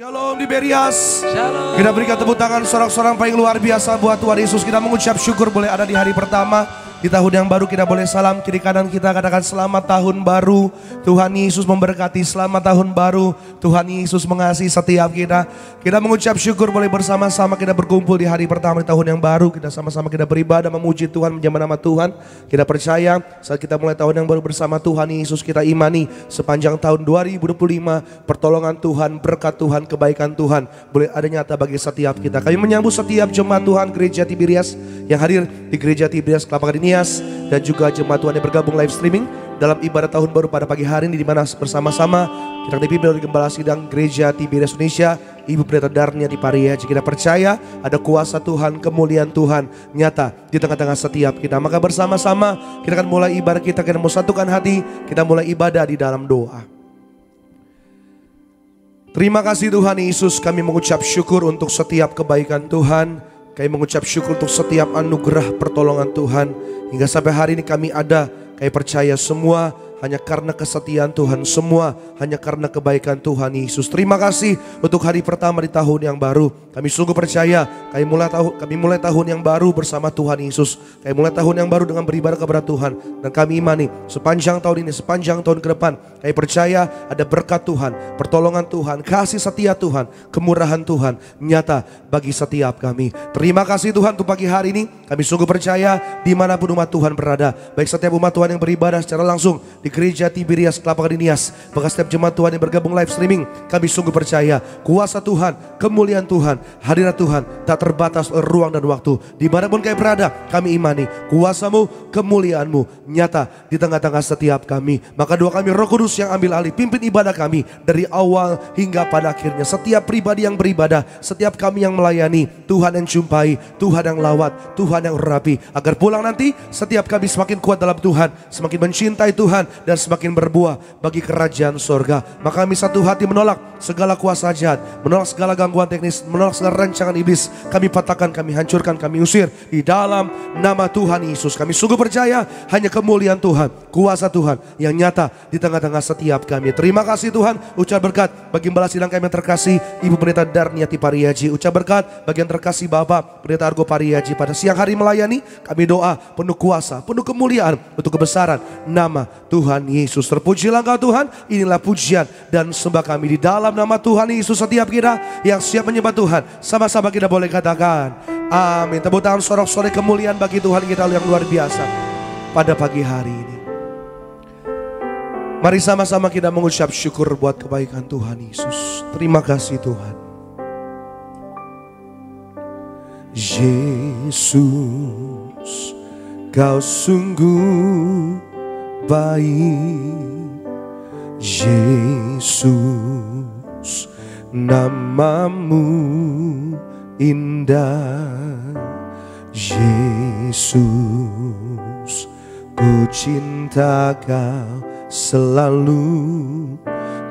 Shalom di Berias. Shalom. Kita berikan tepuk tangan sorak-sorak paling luar biasa buat Tuhan Yesus. Kita mengucap syukur boleh ada di hari pertama. Di tahun yang baru kita boleh salam kiri kanan kita katakan selamat tahun baru. Tuhan Yesus memberkati, selamat tahun baru. Tuhan Yesus mengasihi setiap kita. Kita mengucap syukur boleh bersama-sama kita berkumpul di hari pertama di tahun yang baru. Kita sama-sama kita beribadah memuji Tuhan, menjaman nama Tuhan. Kita percaya saat kita mulai tahun yang baru bersama Tuhan Yesus, kita imani sepanjang tahun 2025 pertolongan Tuhan, berkat Tuhan, kebaikan Tuhan boleh ada nyata bagi setiap kita. Kami menyambut setiap jemaat Tuhan Gereja Tiberias yang hadir di Gereja Tiberias Kelapa Gading dan juga jemaat Tuhan yang bergabung live streaming dalam ibadah tahun baru pada pagi hari ini, di mana bersama-sama kita dipimpin oleh Gembala Sidang Gereja Tiberias Indonesia, Ibu Pendeta Darniati Pariyaji. Kita percaya ada kuasa Tuhan, kemuliaan Tuhan nyata di tengah-tengah setiap kita. Maka bersama-sama kita akan mulai ibadah kita mau satukan hati, kita mulai ibadah di dalam doa. Terima kasih Tuhan Yesus, kami mengucap syukur untuk setiap kebaikan Tuhan. Kami mengucap syukur untuk setiap anugerah pertolongan Tuhan. Hingga sampai hari ini kami ada, kami percaya semua hanya karena kesetiaan Tuhan, semua hanya karena kebaikan Tuhan Yesus. Terima kasih untuk hari pertama di tahun yang baru. Kami sungguh percaya kami mulai tahun yang baru bersama Tuhan Yesus. Kami mulai tahun yang baru dengan beribadah kepada Tuhan. Dan kami imani sepanjang tahun ini, sepanjang tahun ke depan, kami percaya ada berkat Tuhan, pertolongan Tuhan, kasih setia Tuhan, kemurahan Tuhan nyata bagi setiap kami. Terima kasih Tuhan untuk pagi hari ini. Kami sungguh percaya dimanapun umat Tuhan berada, baik setiap umat Tuhan yang beribadah secara langsung di Gereja Tiberias Kelapa Gading Nias, bahkan setiap jemaat Tuhan yang bergabung live streaming, kami sungguh percaya kuasa Tuhan, kemuliaan Tuhan, hadirat Tuhan tak terbatas oleh ruang dan waktu. Dimanapun kami berada, kami imani kuasa-Mu, kemuliaan-Mu nyata di tengah-tengah setiap kami. Maka doa kami Roh Kudus yang ambil alih, pimpin ibadah kami dari awal hingga pada akhirnya. Setiap pribadi yang beribadah, setiap kami yang melayani, Tuhan yang jumpai, Tuhan yang lawat, Tuhan yang rapi, agar pulang nanti setiap kami semakin kuat dalam Tuhan, semakin mencintai Tuhan, dan semakin berbuah bagi kerajaan sorga. Maka kami satu hati menolak segala kuasa jahat, menolak segala gangguan teknis, menolak segala rancangan iblis. Kami patahkan, kami hancurkan, kami usir di dalam nama Tuhan Yesus. Kami sungguh percaya hanya kemuliaan Tuhan, kuasa Tuhan yang nyata di tengah-tengah setiap kami. Terima kasih Tuhan. Ucap berkat bagi Gembala Sidang kami yang terkasih Ibu Pendeta Darniati Pariyaji. Ucap berkat bagi yang terkasih Bapak Pendeta Argo Pariyaji. Pada siang hari melayani, kami doa penuh kuasa, penuh kemuliaan untuk kebesaran nama Tuhan Yesus. Terpujilah Engkau Tuhan. Inilah pujian dan sembah kami di dalam nama Tuhan Yesus. Setiap kita yang siap menyembah Tuhan, sama-sama kita boleh katakan amin. Tepuk tangan sorak-sorai kemuliaan bagi Tuhan kita yang luar biasa pada pagi hari ini. Mari sama-sama kita mengucap syukur buat kebaikan Tuhan Yesus. Terima kasih Tuhan. Yesus, Kau sungguh baik. Yesus, namamu indah. Yesus, ku cinta Kau selalu.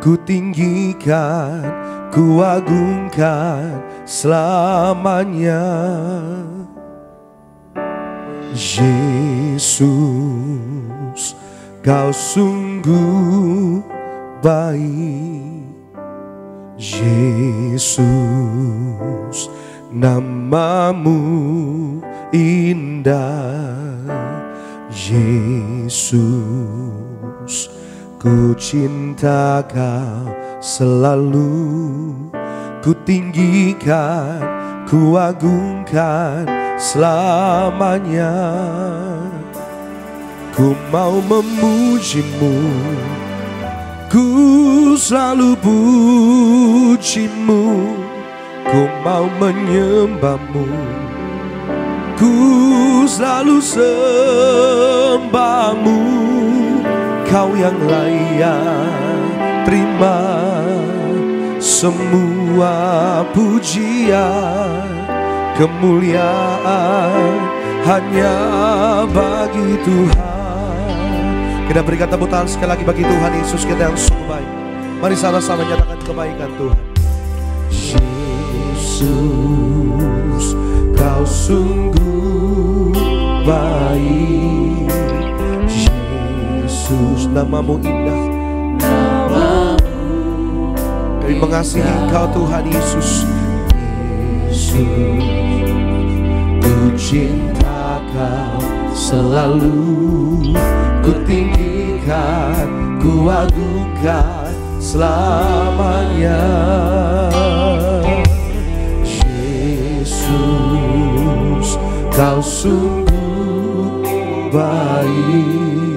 Ku tinggikan, ku agungkan selamanya. Yesus, Kau sungguh baik. Yesus, namamu indah. Yesus, ku cinta Kau selalu. Ku tinggikan, ku agungkan selamanya. Ku mau memuji-Mu, ku selalu puji-Mu. Ku mau menyembah-Mu, ku selalu sembah-Mu. Kau yang layak terima semua pujian, kemuliaan hanya bagi Tuhan. Kita berikan tepuk tangan sekali lagi bagi Tuhan Yesus kita yang sungguh baik. Mari sama-sama nyatakan kebaikan Tuhan. Yesus, Kau sungguh baik. Yesus, namamu indah. Namamu Kami mengasihi Engkau Tuhan Yesus. Yesus, ku cinta Kau selalu, ku tinggikan, ku agungkan selamanya. Yesus, Kau sungguh baik.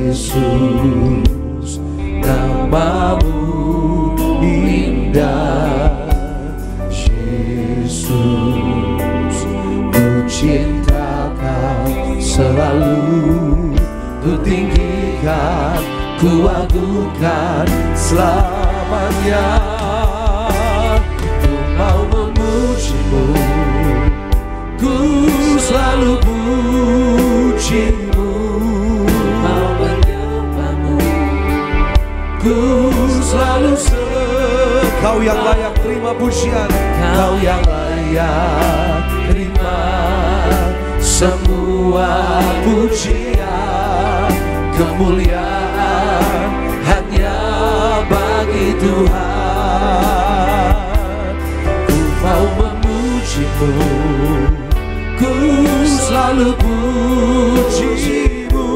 Yesus, namamu indah. Yesus, ku cinta Kau selalu, ku tinggikan, ku agungkan selamanya. Ku mau memuji-Mu, ku selalu puji-Mu, mau menyembah-Mu, ku selalu Kau yang layak terima pujian, Kau yang layak terima semua pujian. Kemuliaan hanya bagi Tuhan. Ku mau memuji-Mu, ku selalu puji-Mu,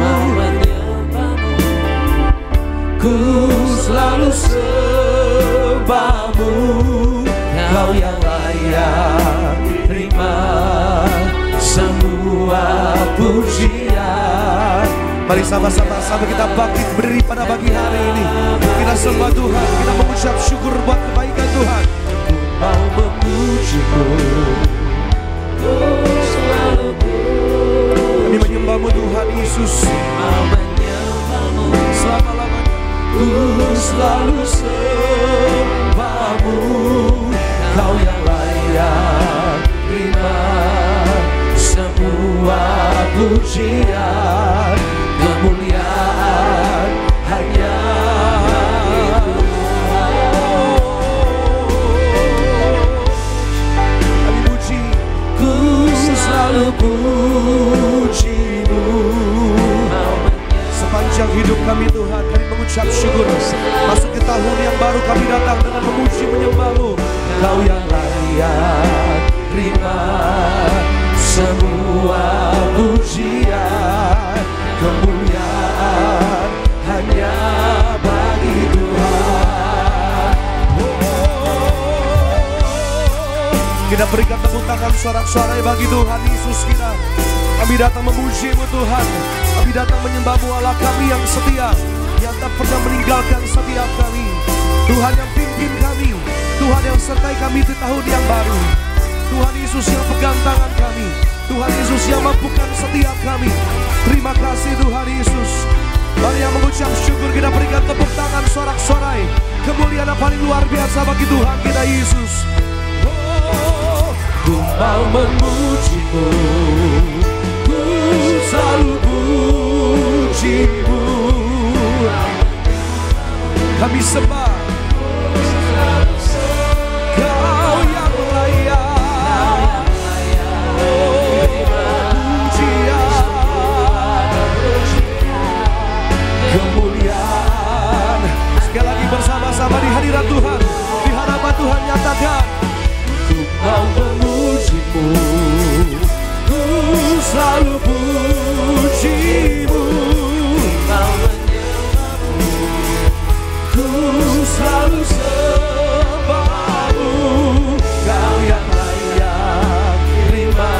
mau menyembah-Mu, ku selalu sembah-Mu. Kau yang layak terima semua pujian. Mari sama-sama kita bangkit berdiri pada pagi hari ini. Kita sembah Tuhan, kita mengucap syukur buat kebaikan Tuhan. Ku mau memuji-Mu, ku selalu Kami menyembah-Mu Tuhan Yesus, mau menyembah-Mu selama-lamanya. Ku selalu sembah-Mu. Kau yang layak terima semua pujian. Kemuliaan hanya bagi Tuhan. Kami puji, Ku selalu puji-Mu. sepanjang hidup kami Tuhan, kami mengucap syukur. Masuk ke tahun yang baru kami datang dengan memuji menyembah-Mu. Kau yang layak terima semua pujian. Kemuliaan hanya bagi Tuhan. Kita berikan tepuk tangan sorak-sorai bagi Tuhan Yesus kita. Kami datang memuji-Mu Tuhan. Kami datang menyembah-Mu Allah kami yang setia, yang tak pernah meninggalkan setiap kami. Tuhan yang pimpin kami, Tuhan yang sertai kami di tahun yang baru. Tuhan Yesus yang pegang tangan kami, Tuhan Yesus yang mampukan setiap kami. Terima kasih Tuhan Yesus. Mari yang mengucap syukur kita berikan tepuk tangan sorak-sorai. Kemuliaan yang paling luar biasa bagi Tuhan kita Yesus. Ku mau memuji-Mu, ku selalu puji-Mu. Kami sembah Kau yang layak pujian, kemuliaan. Sekali lagi bersama-sama di hadirat Tuhan, di hadapan Tuhan nyatakan, Ku mau memuji-Mu, ku selalu puji-Mu, mau menyembah-Mu, ku selalu sembah-Mu. Kau yang layak terima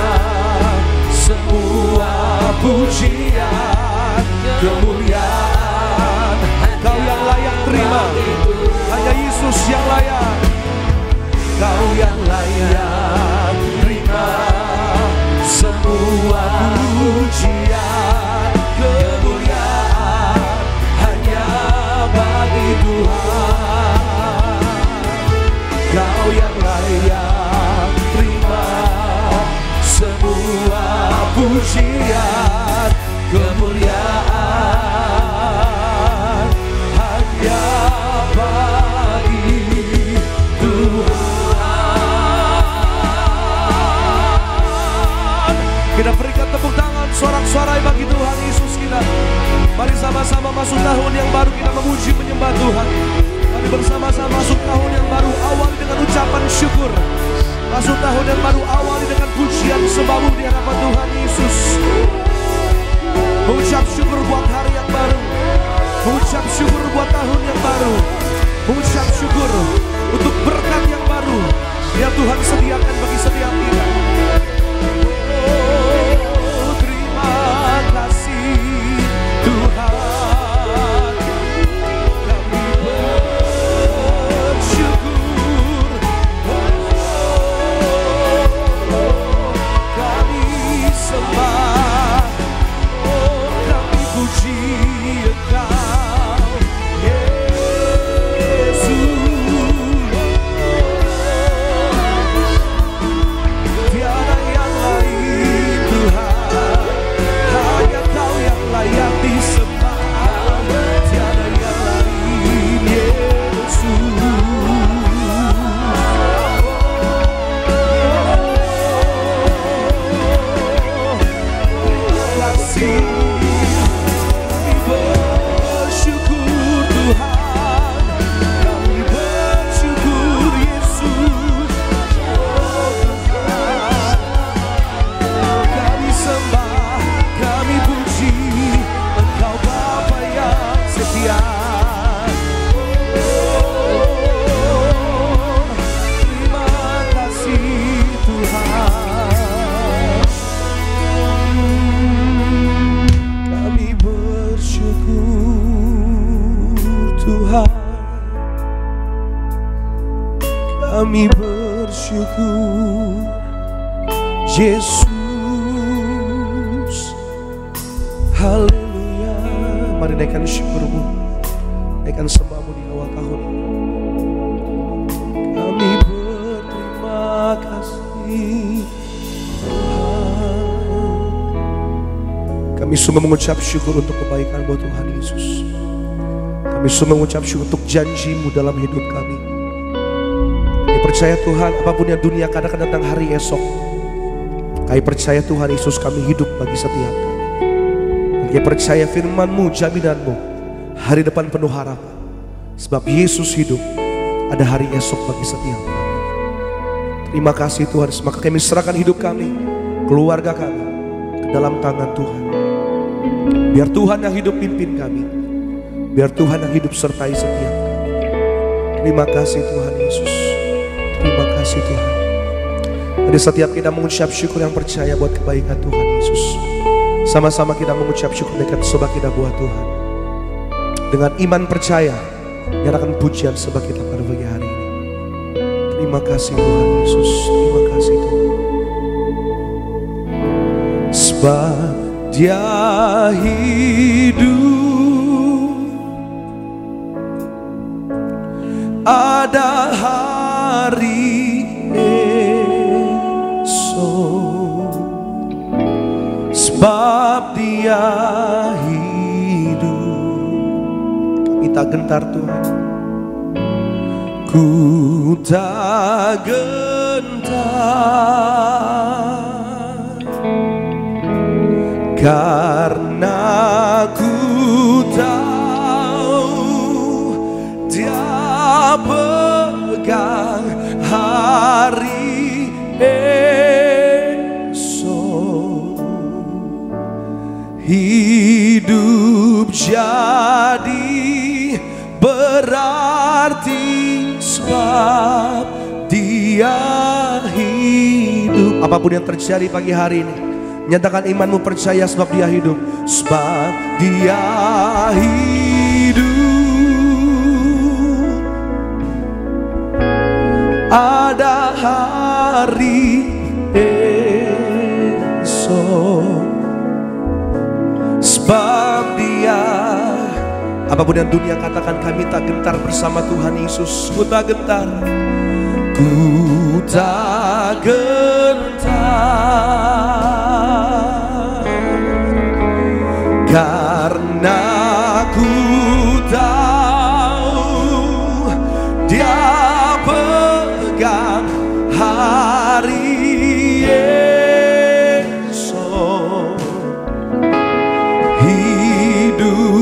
semua pujian. Kemuliaan Kau yang layak terima, hanya Yesus yang layak. Kau yang layak terima semua pujian. Kemuliaan hanya bagi Tuhan. Kau yang layak terima semua pujian. Kemuliaan hanya bagi Tuhan. Kita berikan tepuk tangan sorak-sorai bagi Tuhan Yesus kita. Mari sama-sama masuk tahun yang baru kita memuji menyembah Tuhan. Mari bersama-sama masuk tahun yang baru, awali dengan ucapan syukur. Masuk tahun yang baru, awali dengan pujian sembahmu di hadapan Tuhan Yesus. Mengucap syukur buat hari yang baru, mengucap syukur buat tahun yang baru, mengucap syukur untuk berkat yang baru yang Tuhan sediakan bagi setiap kita. Oh, terima kasih Tuhan, kami bersyukur. Oh, kami sembah, oh, kami puji Engkau, Yesus. Tiada yang lain Tuhan, hanya Kau yang layak disembah. Tiada yang lain Yesus. Kasih kami bersyukur Tuhan, kami bersyukur Yesus. Kami sembah, kami puji Engkau Bapa yang setia. Terima kasih Tuhan, kami bersyukur Tuhan, kami bersyukur Yesus. Haleluya. Mari naikkan syukurmu, naikkan sembahmu di awal tahun ini. Kami berterima kasih Tuhan. Kami sungguh mengucap syukur untuk kebaikan-Mu Tuhan Yesus. Kami sungguh mengucap syukur untuk janji-Mu dalam hidup kami. Kami percaya Tuhan, apapun yang dunia katakan tentang hari esok, kami percaya Tuhan Yesus kami hidup bagi setiap kami. Kami percaya firman-Mu, jaminan-Mu, hari depan penuh harapan. Sebab Yesus hidup, ada hari esok bagi setiap kami. Terima kasih Tuhan, maka kami serahkan hidup kami, keluarga kami, ke dalam tangan Tuhan. Biar Tuhan yang hidup pimpin kami, biar Tuhan yang hidup sertai setiap kami. Terima kasih Tuhan Yesus, terima kasih Tuhan. Ada setiap kita mengucap syukur yang percaya buat kebaikan Tuhan Yesus. Sama-sama kita mengucap syukur dekat sebab kita buat Tuhan. Dengan iman percaya, nyatakan pujian sebab kita pada pagi hari ini. Terima kasih Tuhan Yesus, terima kasih Tuhan. Sebab Dia hidup, ada hari esok. Sebab Dia hidup, kami tak gentar Tuhan. Ku tak gentar, karena ku tahu Dia pegang hari esok. Hidup jadi berarti sebab Dia hidup. Apapun yang terjadi pagi hari ini, nyatakan imanmu, percaya sebab Dia hidup. Sebab Dia hidup, ada hari esok. Sebab Dia, apapun yang dunia katakan, kami tak gentar bersama Tuhan Yesus. Ku tak gentar, ku tak gentar, karena ku tahu Dia pegang hari esok. Hidup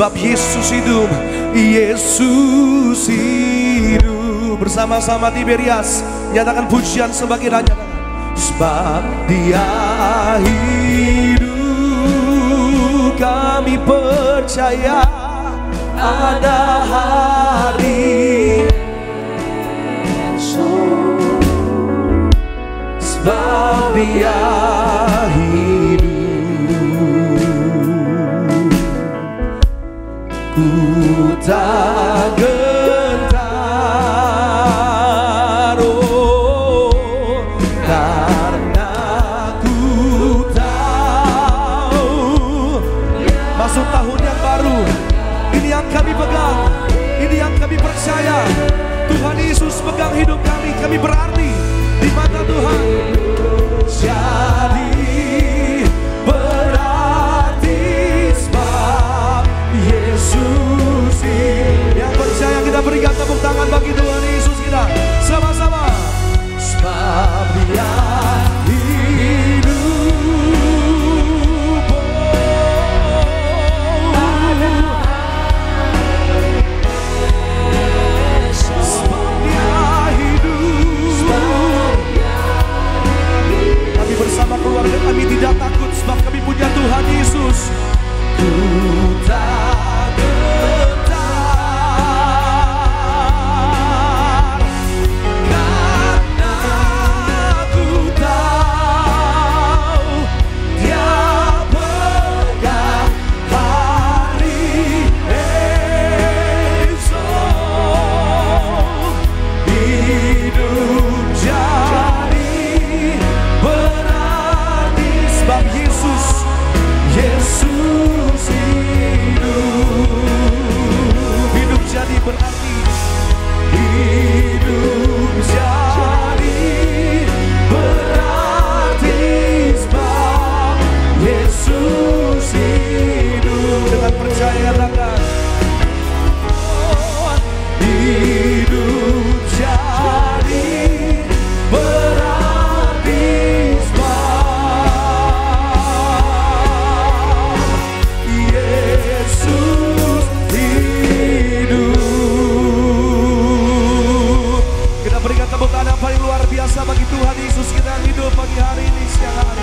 Sebab Yesus hidup, Yesus hidup. Bersama-sama Tiberias nyatakan pujian sebagai raja. Sebab Dia hidup, kami percaya ada hari esok. Sebab Dia hidup, ku tak gentar, oh, karena ku tahu masuk tahun yang baru. Ini yang kami pegang, ini yang kami percaya. Tuhan Yesus pegang hidup kami, kami berarti di mata Tuhan. Jadi berarti sebab Yesus hidup. Yang percaya kita berikan tepuk tangan bagi Tuhan Yesus kita sama-sama. Sebab Dia hidup, sebab Dia hidup. Kami bersama keluarga kami tidak takut sebab kami punya Tuhan Yesus. Ku tak gentar, karena ku tahu Dia pegang hari esok. Hidup jadi berarti sebab Yesus, Yesus hidup. Hidup jadi berarti, hidup jadi berarti sebab Yesus hidup. Dengan percaya katakan, oh, hidup jadi berarti sebab Yesus hidup. Kita berikan tepuk tangan yang paling luar biasa bagi Tuhan Yesus kita yang hidup pagi hari ini, siang hari.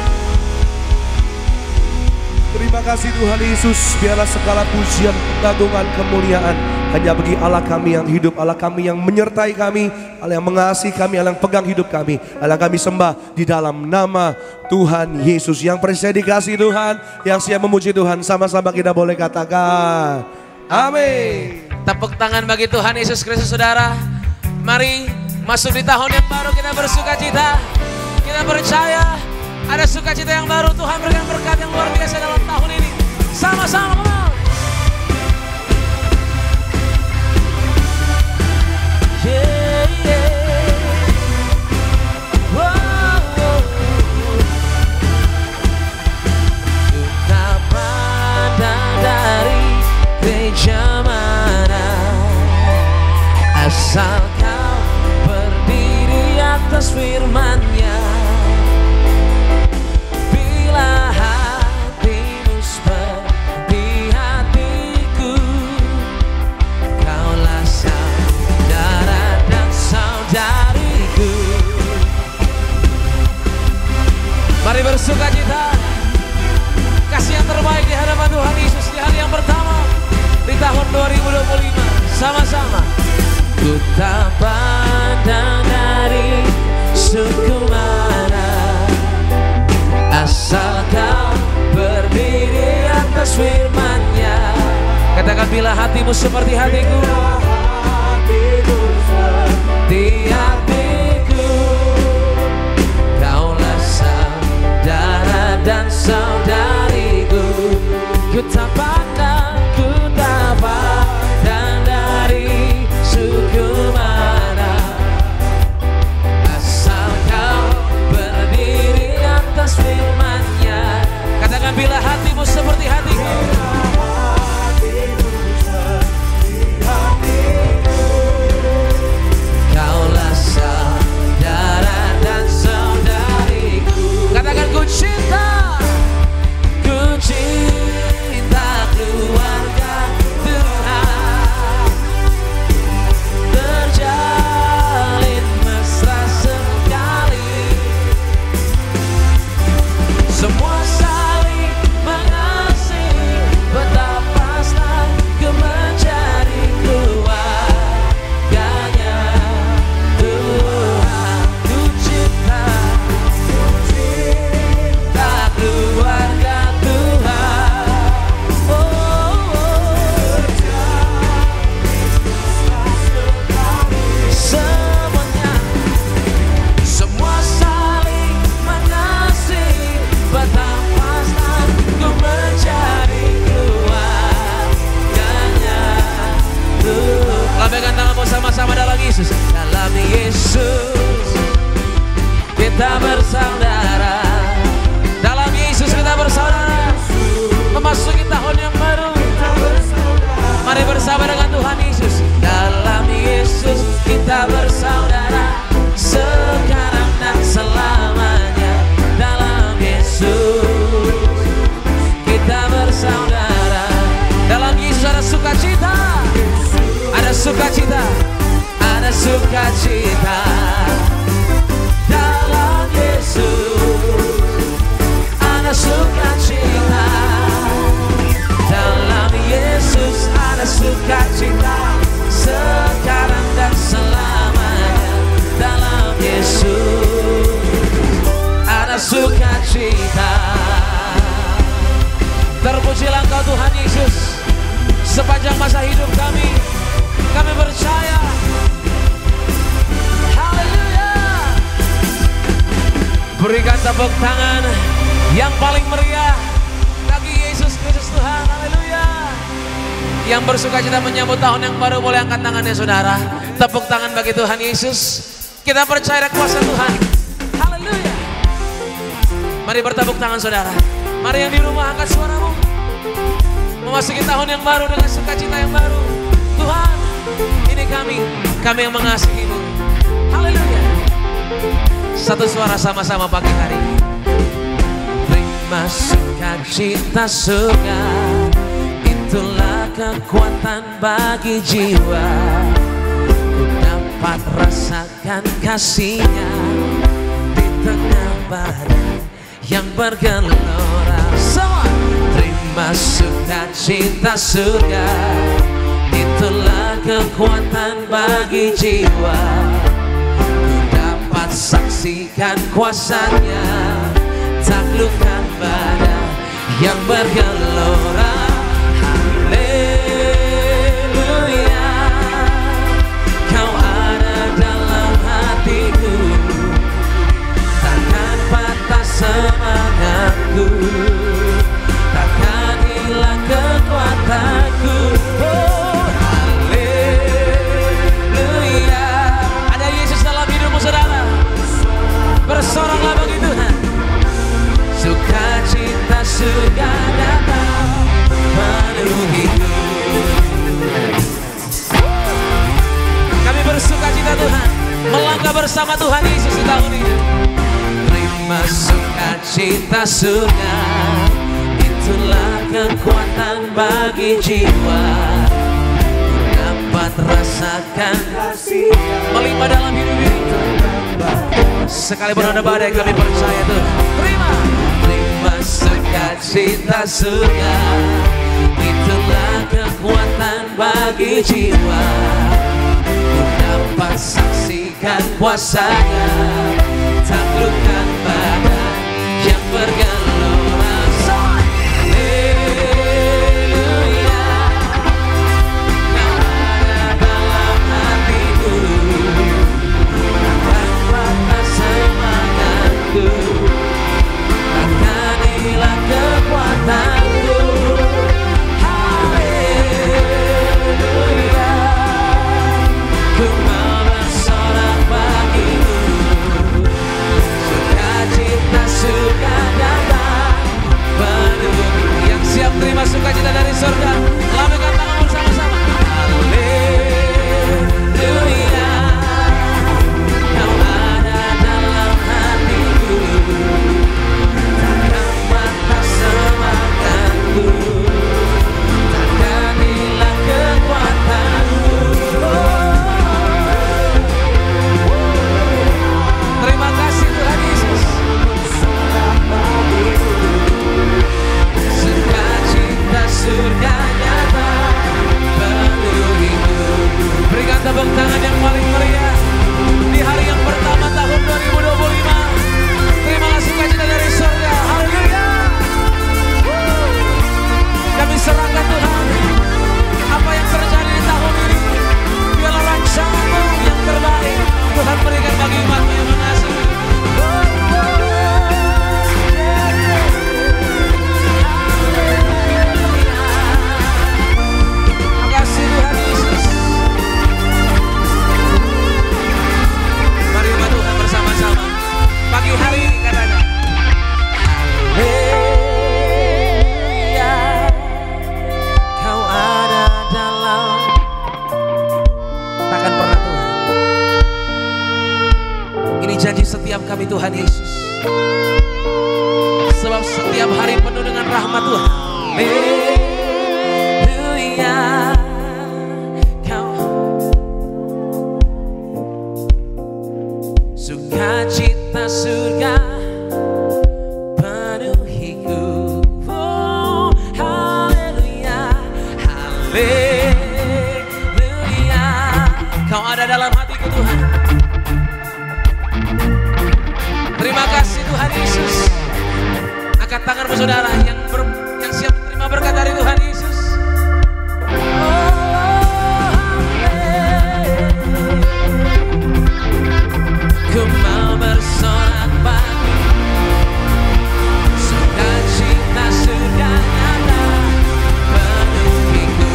Terima kasih Tuhan Yesus, biarlah segala pujian, keagungan, kemuliaan hanya bagi Allah kami yang hidup, Allah kami yang menyertai kami, Allah yang mengasihi kami, Allah yang pegang hidup kami, Allah yang kami sembah di dalam nama Tuhan Yesus. Yang percaya dikasih Tuhan, yang siap memuji Tuhan, sama-sama kita boleh katakan amin. Tepuk tangan bagi Tuhan Yesus Kristus, saudara. Mari masuk di tahun yang baru, kita bersukacita. Kita percaya ada sukacita yang baru. Tuhan berikan berkat yang luar biasa dalam tahun ini. Sama-sama, come on. Yeah, yeah. Wow, wow. Kita pandang dari gereja mana, asal kau berdiri atas firman-Nya. Bila hatimu seperti hatiku, kaulah saudara dan saudariku. Mari bersukacita, kasih yang terbaik di hadapan Tuhan Yesus di hari yang pertama di tahun 2025. Sama-sama. Ku tak pandang dari suku mana, asal kau berdiri atas firman-Nya. Katakan, bila hatimu seperti hatiku, di hatiku, kaulah saudara dan saudariku. Ku tak pandang dari suku mana, asal kau berdiri atas firman-Nya. Katakan, bila hatimu seperti hatiku, kaulah saudara dan saudariku. Katakan, ku cinta Yesus, dalam Yesus kita bersaudara. Dalam Yesus kita bersaudara. Memasuki tahun yang baru. Mari bersama dengan Tuhan Yesus. Dalam Yesus kita bersaudara. Sekarang dan selamanya. Dalam Yesus kita bersaudara. Dalam Yesus ada sukacita. Ada sukacita. Ada sukacita. Dalam Yesus ada sukacita. Dalam Yesus ada sukacita. Sekarang dan selamanya. Dalam Yesus ada sukacita. Terpujilah Engkau Tuhan Yesus. Sepanjang masa hidup kami percaya. Haleluya. Berikan tepuk tangan yang paling meriah bagi Yesus Kristus Tuhan. Haleluya. Yang bersukacita menyambut tahun yang baru boleh angkat tangannya saudara. Tepuk tangan bagi Tuhan Yesus. Kita percaya kuasa Tuhan. Haleluya. Mari bertepuk tangan saudara. Mari yang di rumah angkat suaramu. Memasuki tahun yang baru dengan sukacita yang baru. Tuhan, ini kami yang mengasihimu. Haleluya. Satu suara sama-sama pagi hari ini. Terima sukacita surga, itulah kekuatan bagi jiwa. Ku dapat rasakan kasihnya di tengah badan yang bergelora. Semua. Terima sukacita surga, itulah kekuatan bagi jiwa. Ku dapat saksikan kuasanya, taklukkan badan yang bergelora. Haleluya, Kau ada dalam hatiku, takkan patah semangatku, takkan hilang kekuatanku. Oh, haleluya. Ada Yesus dalam hidupmu saudara. Bersoraklah bagi Tuhan. Sukacita surga datang menuhiku. Kami bersukacita Tuhan, melangkah bersama Tuhan Yesus di tahun ini. Terima sukacita surga, itulah kekuatan bagi jiwa. Dapat rasakan melimpah dalam hidup ini. Sekalipun ada badai kami percaya Tuhan. Terima sukacita surga, itulah kekuatan bagi jiwa. Dapat saksikan kuasanya, taklukkan badan yang bergelora. Haleluya, Kau ada dalam hatiku, takkan patah semangatku, takkan hilang kekuatanku. Haleluya, ku mau bersorak bagimu. Sukacita surga datang janji setiap kami Tuhan Yesus. Sebab setiap hari penuh dengan rahmat Tuhan. Haleluya. Sukacita surga penuhiku. Oh, haleluya, haleluya. Kau ada dalam hatiku Tuhan. Terima kasih Tuhan Yesus. Angkat tanganmu saudara yang siap menerima berkat dari Tuhan Yesus. Ku mau bersorak pagi, sukacita surga nyata penuhiku.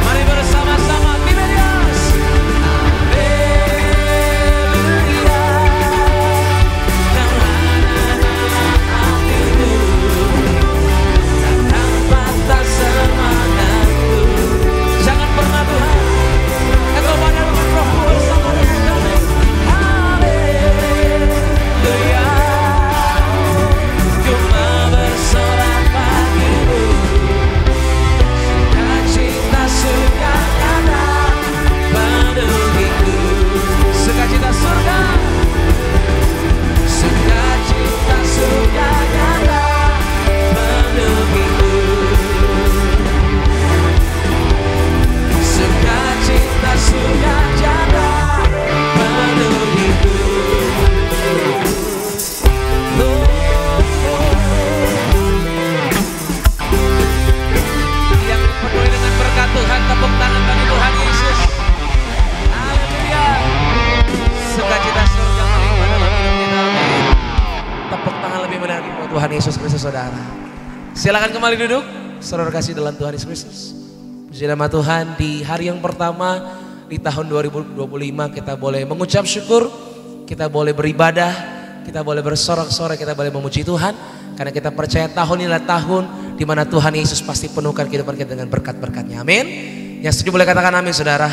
Mari bersama-sama kita Yesus. Haleluya. Kau ada dalam hatiku, takkan patah semangatku. Jangan pernah Tuhan engkau pada rohku bersama dengan kami. Sukacita surga, sukacita surga nyata penuhiku. Sukacita surga nyata penuhiku. Yang dipenuhi dengan berkat Tuhan, tepuk tangan bagi Tuhan Yesus. Haleluya. Sukacita surga melimpah dalam hidup kita. Tepuk tangan lebih menarik buat Tuhan Yesus Kristus saudara. Silakan kembali duduk. Saudara kasih dalam Tuhan Yesus Kristus. Puji nama Tuhan, di hari yang pertama di tahun 2025 kita boleh mengucap syukur, kita boleh beribadah, kita boleh bersorak-sorai, kita boleh memuji Tuhan. Karena kita percaya tahun ini adalah tahun di mana Tuhan Yesus pasti penuhkan kehidupan kita dengan berkat-berkatnya. Amin. Yang setuju boleh katakan amin saudara.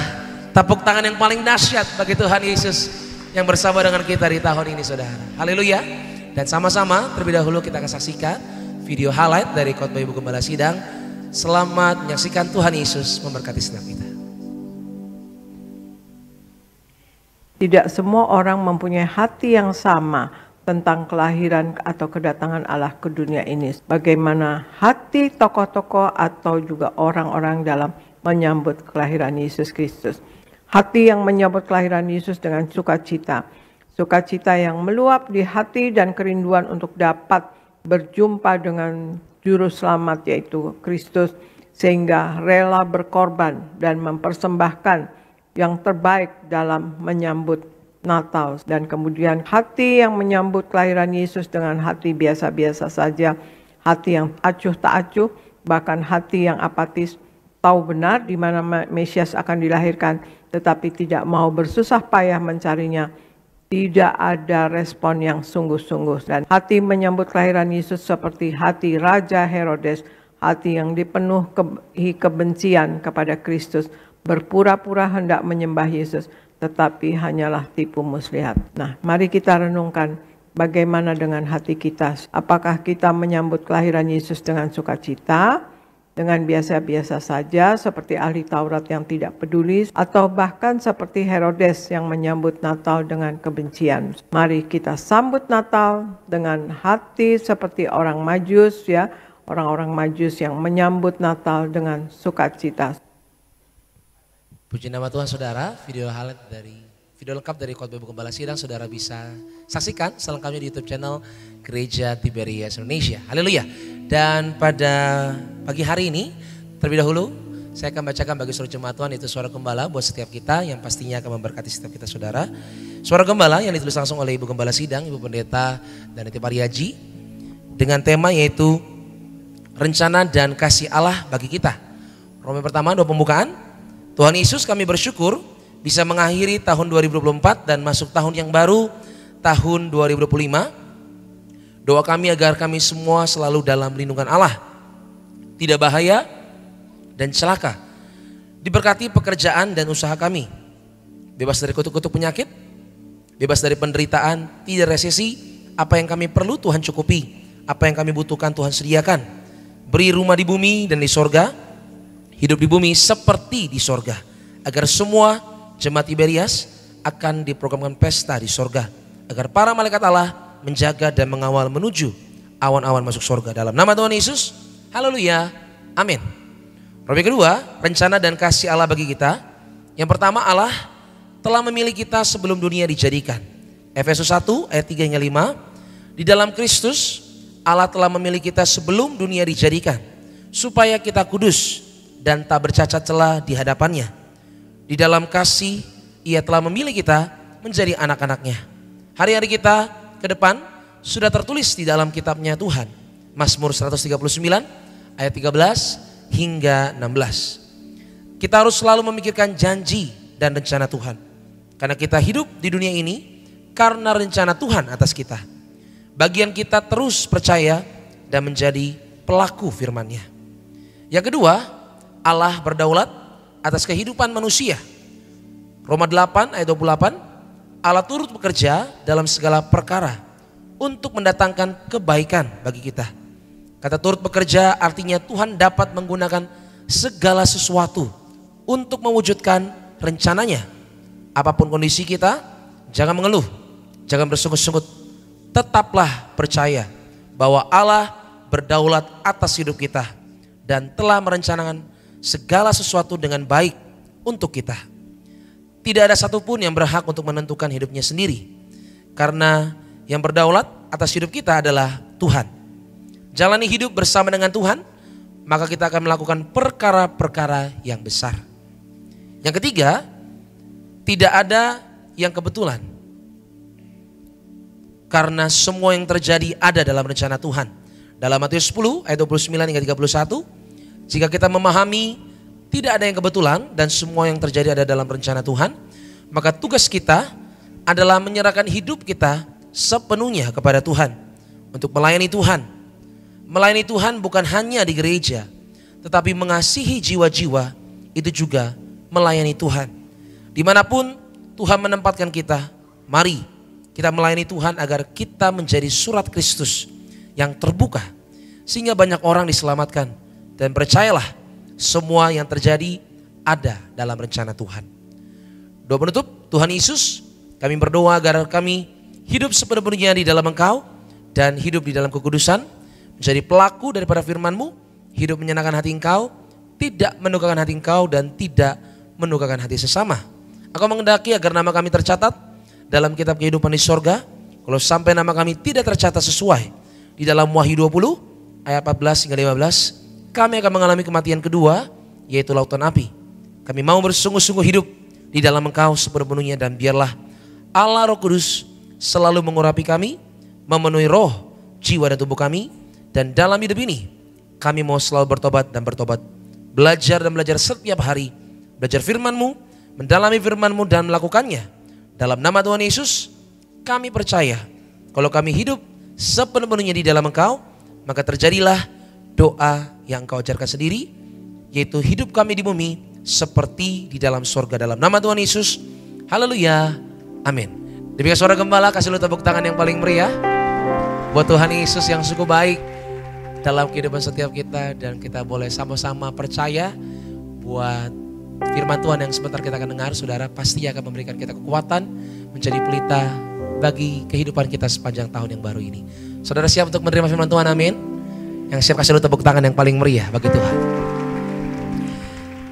Tepuk tangan yang paling dahsyat bagi Tuhan Yesus yang bersama dengan kita di tahun ini saudara. Haleluya. Dan sama-sama terlebih dahulu kita akan saksikan video highlight dari khotbah Ibu Gembala Sidang. Selamat menyaksikan. Tuhan Yesus memberkati setiap kita. Tidak semua orang mempunyai hati yang sama tentang kelahiran atau kedatangan Allah ke dunia ini. Bagaimana hati tokoh-tokoh atau juga orang-orang dalam menyambut kelahiran Yesus Kristus. Hati yang menyambut kelahiran Yesus dengan sukacita. Sukacita yang meluap di hati dan kerinduan untuk dapat berjumpa dengan Juru Selamat yaitu Kristus. Sehingga rela berkorban dan mempersembahkan yang terbaik dalam menyambut Natal. Dan kemudian hati yang menyambut kelahiran Yesus dengan hati biasa-biasa saja. Hati yang acuh tak acuh, bahkan hati yang apatis. Tahu benar di mana Mesias akan dilahirkan, tetapi tidak mau bersusah payah mencarinya. Tidak ada respon yang sungguh-sungguh. Dan hati menyambut kelahiran Yesus seperti hati Raja Herodes, hati yang dipenuhi kebencian kepada Kristus, berpura-pura hendak menyembah Yesus, tetapi hanyalah tipu muslihat. Nah, mari kita renungkan bagaimana dengan hati kita. Apakah kita menyambut kelahiran Yesus dengan sukacita, dengan biasa-biasa saja seperti ahli Taurat yang tidak peduli, atau bahkan seperti Herodes yang menyambut Natal dengan kebencian. Mari kita sambut Natal dengan hati seperti orang Majus ya, orang-orang Majus yang menyambut Natal dengan sukacita. Puji nama Tuhan saudara, video lengkap dari khotbah Ibu Gembala Sidang saudara bisa saksikan selengkapnya di YouTube channel Gereja Tiberias Indonesia. Haleluya. Dan pada pagi hari ini terlebih dahulu saya akan bacakan bagi suara jemaat Tuhan itu suara gembala buat setiap kita yang pastinya akan memberkati setiap kita saudara. Suara gembala yang ditulis langsung oleh Ibu Gembala Sidang, Ibu Pendeta dan Ibu Pariaji dengan tema yaitu rencana dan kasih Allah bagi kita. Roma pertama doa pembukaan. Tuhan Yesus kami bersyukur bisa mengakhiri tahun 2024 dan masuk tahun yang baru tahun 2025. Doa kami agar kami semua selalu dalam lindungan Allah, tidak bahaya dan celaka. Diberkati pekerjaan dan usaha kami, bebas dari kutuk-kutuk penyakit, bebas dari penderitaan, tidak resesi. Apa yang kami perlu Tuhan cukupi, apa yang kami butuhkan Tuhan sediakan. Beri rumah di bumi dan di sorga, hidup di bumi seperti di sorga, agar semua jemaat Tiberias akan diprogramkan pesta di sorga, agar para malaikat Allah menjaga dan mengawal menuju awan-awan masuk sorga. Dalam nama Tuhan Yesus, haleluya, amin. Yang kedua, rencana dan kasih Allah bagi kita. Yang pertama, Allah telah memilih kita sebelum dunia dijadikan. Efesus 1 ayat 3 hingga 5. Di dalam Kristus Allah telah memilih kita sebelum dunia dijadikan, supaya kita kudus dan tak bercacat celah di hadapannya. Di dalam kasih Ia telah memilih kita menjadi anak-anaknya. Hari-hari kita ke depan sudah tertulis di dalam kitabnya Tuhan. Mazmur 139 ayat 13 hingga 16. Kita harus selalu memikirkan janji dan rencana Tuhan. Karena kita hidup di dunia ini karena rencana Tuhan atas kita. Bagian kita terus percaya dan menjadi pelaku firman-Nya. Yang kedua, Allah berdaulat atas kehidupan manusia. Roma 8 ayat 28, Allah turut bekerja dalam segala perkara untuk mendatangkan kebaikan bagi kita. Kata turut bekerja artinya Tuhan dapat menggunakan segala sesuatu untuk mewujudkan rencananya. Apapun kondisi kita, jangan mengeluh, jangan bersungut-sungut. Tetaplah percaya bahwa Allah berdaulat atas hidup kita dan telah merencanakan segala sesuatu dengan baik untuk kita. Tidak ada satupun yang berhak untuk menentukan hidupnya sendiri, karena yang berdaulat atas hidup kita adalah Tuhan. Jalani hidup bersama dengan Tuhan, maka kita akan melakukan perkara-perkara yang besar. Yang ketiga, tidak ada yang kebetulan, karena semua yang terjadi ada dalam rencana Tuhan. Dalam Matius 10 ayat 29 hingga 31, jika kita memahami tidak ada yang kebetulan dan semua yang terjadi ada dalam rencana Tuhan, maka tugas kita adalah menyerahkan hidup kita sepenuhnya kepada Tuhan untuk melayani Tuhan. Melayani Tuhan bukan hanya di gereja, tetapi mengasihi jiwa-jiwa itu juga melayani Tuhan. Dimanapun Tuhan menempatkan kita, mari kita melayani Tuhan agar kita menjadi surat Kristus yang terbuka, sehingga banyak orang diselamatkan. Dan percayalah, semua yang terjadi ada dalam rencana Tuhan. Doa penutup, Tuhan Yesus, kami berdoa agar kami hidup sepenuhnya di dalam Engkau dan hidup di dalam kekudusan, menjadi pelaku daripada firman-Mu, hidup menyenangkan hati Engkau, tidak mendukakan hati Engkau dan tidak mendukakan hati sesama. Engkau mengendaki agar nama kami tercatat dalam kitab kehidupan di sorga. Kalau sampai nama kami tidak tercatat sesuai di dalam Wahyu 20 ayat 14 hingga 15, kami akan mengalami kematian kedua, yaitu lautan api. Kami mau bersungguh-sungguh hidup di dalam Engkau sepenuhnya, dan biarlah Allah Roh Kudus selalu mengurapi kami, memenuhi roh, jiwa dan tubuh kami. Dan dalam hidup ini kami mau selalu bertobat dan bertobat, belajar dan belajar setiap hari, belajar firman-Mu, mendalami firman-Mu dan melakukannya. Dalam nama Tuhan Yesus kami percaya, kalau kami hidup sepenuhnya di dalam Engkau, maka terjadilah doa yang Engkau ajarkan sendiri, yaitu hidup kami di bumi seperti di dalam sorga. Dalam nama Tuhan Yesus, haleluya, amin. Demikian suara gembala, kasih lu tepuk tangan yang paling meriah buat Tuhan Yesus yang cukup baik dalam kehidupan setiap kita. Dan kita boleh sama-sama percaya buat firman Tuhan yang sebentar kita akan dengar. Saudara, pasti akan memberikan kita kekuatan menjadi pelita bagi kehidupan kita sepanjang tahun yang baru ini. Saudara siap untuk menerima firman Tuhan? Amin. Yang siap kasih lu tepuk tangan yang paling meriah bagi Tuhan.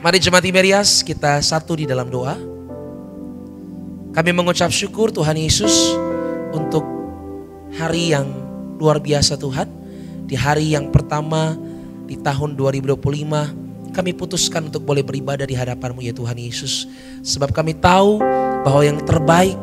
Mari jemaat Tiberias, kita satu di dalam doa. Kami mengucap syukur Tuhan Yesus untuk hari yang luar biasa Tuhan. Di hari yang pertama di tahun 2025, kami putuskan untuk boleh beribadah di hadapan-Mu ya Tuhan Yesus. Sebab kami tahu bahwa yang terbaik,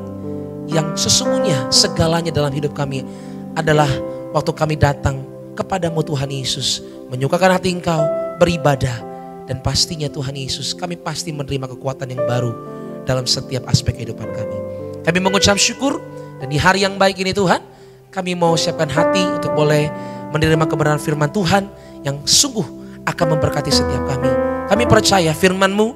yang sesungguhnya segalanya dalam hidup kami adalah waktu kami datang kepada-Mu Tuhan Yesus, menyukakan hati Engkau, beribadah. Dan pastinya Tuhan Yesus, kami pasti menerima kekuatan yang baru dalam setiap aspek kehidupan kami. Kami mengucap syukur, dan di hari yang baik ini Tuhan, kami mau siapkan hati untuk boleh menerima kebenaran firman Tuhan yang sungguh akan memberkati setiap kami. Kami percaya firman-Mu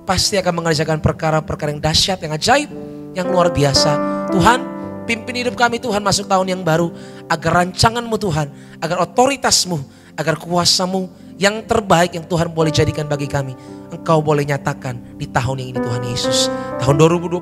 pasti akan mengerjakan perkara-perkara yang dahsyat, yang ajaib, yang luar biasa. Tuhan, Pimpin hidup kami Tuhan masuk tahun yang baru. Agar rancangan-Mu Tuhan, agar otoritas-Mu, agar kuasa-Mu yang terbaik yang Tuhan boleh jadikan bagi kami, Engkau boleh nyatakan di tahun yang ini Tuhan Yesus. Tahun 2025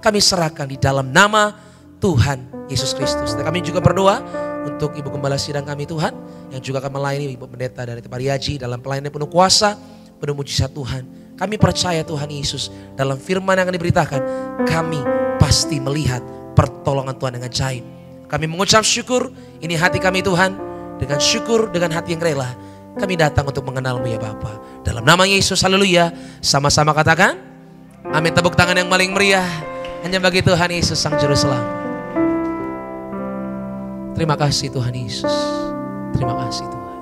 kami serahkan di dalam nama Tuhan Yesus Kristus. Dan kami juga berdoa untuk Ibu Gembala Sidang kami Tuhan, yang juga akan melayani Ibu Pendeta dari Pariaji dalam pelayanan penuh kuasa, penuh mujizat Tuhan. Kami percaya Tuhan Yesus, dalam firman yang akan diberitakan, kami pasti melihat pertolongan Tuhan yang ajaib. Kami mengucap syukur, ini hati kami Tuhan, dengan syukur, dengan hati yang rela, kami datang untuk mengenal-Mu ya Bapa. Dalam nama Yesus, haleluya. Sama-sama katakan, amin. Tepuk tangan yang paling meriah hanya bagi Tuhan Yesus Sang Juru Selamat. Terima kasih Tuhan Yesus. Terima kasih Tuhan.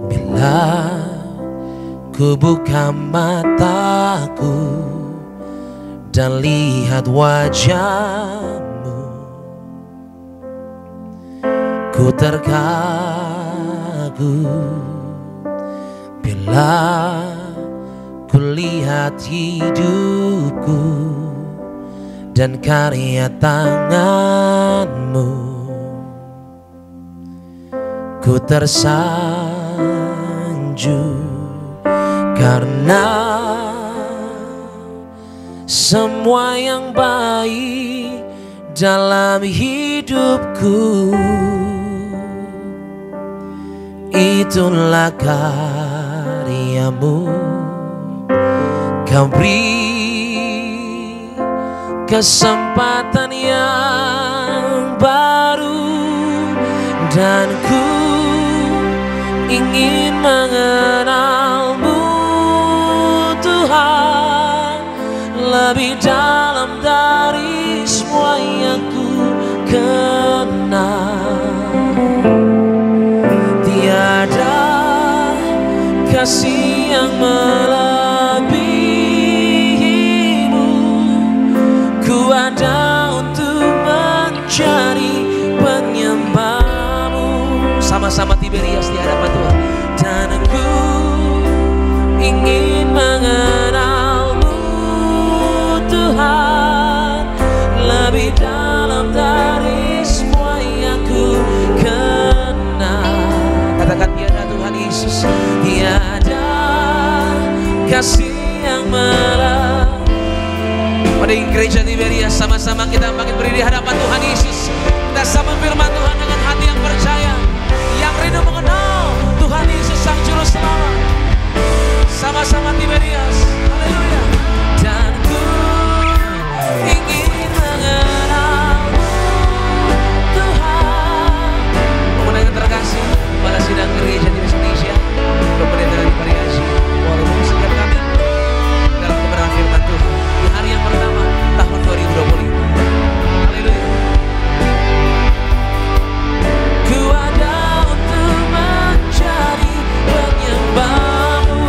Bila ku buka mataku dan lihat wajah-Mu, ku terkagum. Bila ku lihat hidupku dan karya tangan-Mu, ku tersanjung karena semua yang baik dalam hidupku itulah karya-Mu. Kau beri kesempatan yang baru dan ku ingin mengenal-Mu Tuhan lebih dalam dari semua yang ku kenal. Tiada kasih yang melebihi-Mu. Ku ada untuk mencari penyembah-Mu. Sama-sama Tiberias di hadapan Tuhan. Dan aku ingin mengenal-Mu Tuhan lebih dalam dari semua yang ku kenal. Katakan tiada Tuhan Yesus, tiada kasih yang melebihi. Pada gereja Tiberias sama-sama kita makin berdiri di hadapan Tuhan Yesus. Kita sama firman Tuhan dengan hati yang percaya, yang rindu mengenal Tuhan Yesus Sang Juru Selamat. Sama-sama Tiberias, haleluya. Dan ku ingin mengenal-Mu Tuhan. Pemenang yang terkasih, Kepala Sidang Gereja di Indonesia, Pendeta dari Pariaji, walaupun setiap kami dalam kebenaran firman Tuhan di hari yang pertama tahun 2025. Haleluya. Ku ada untuk mencari penyembah-Mu.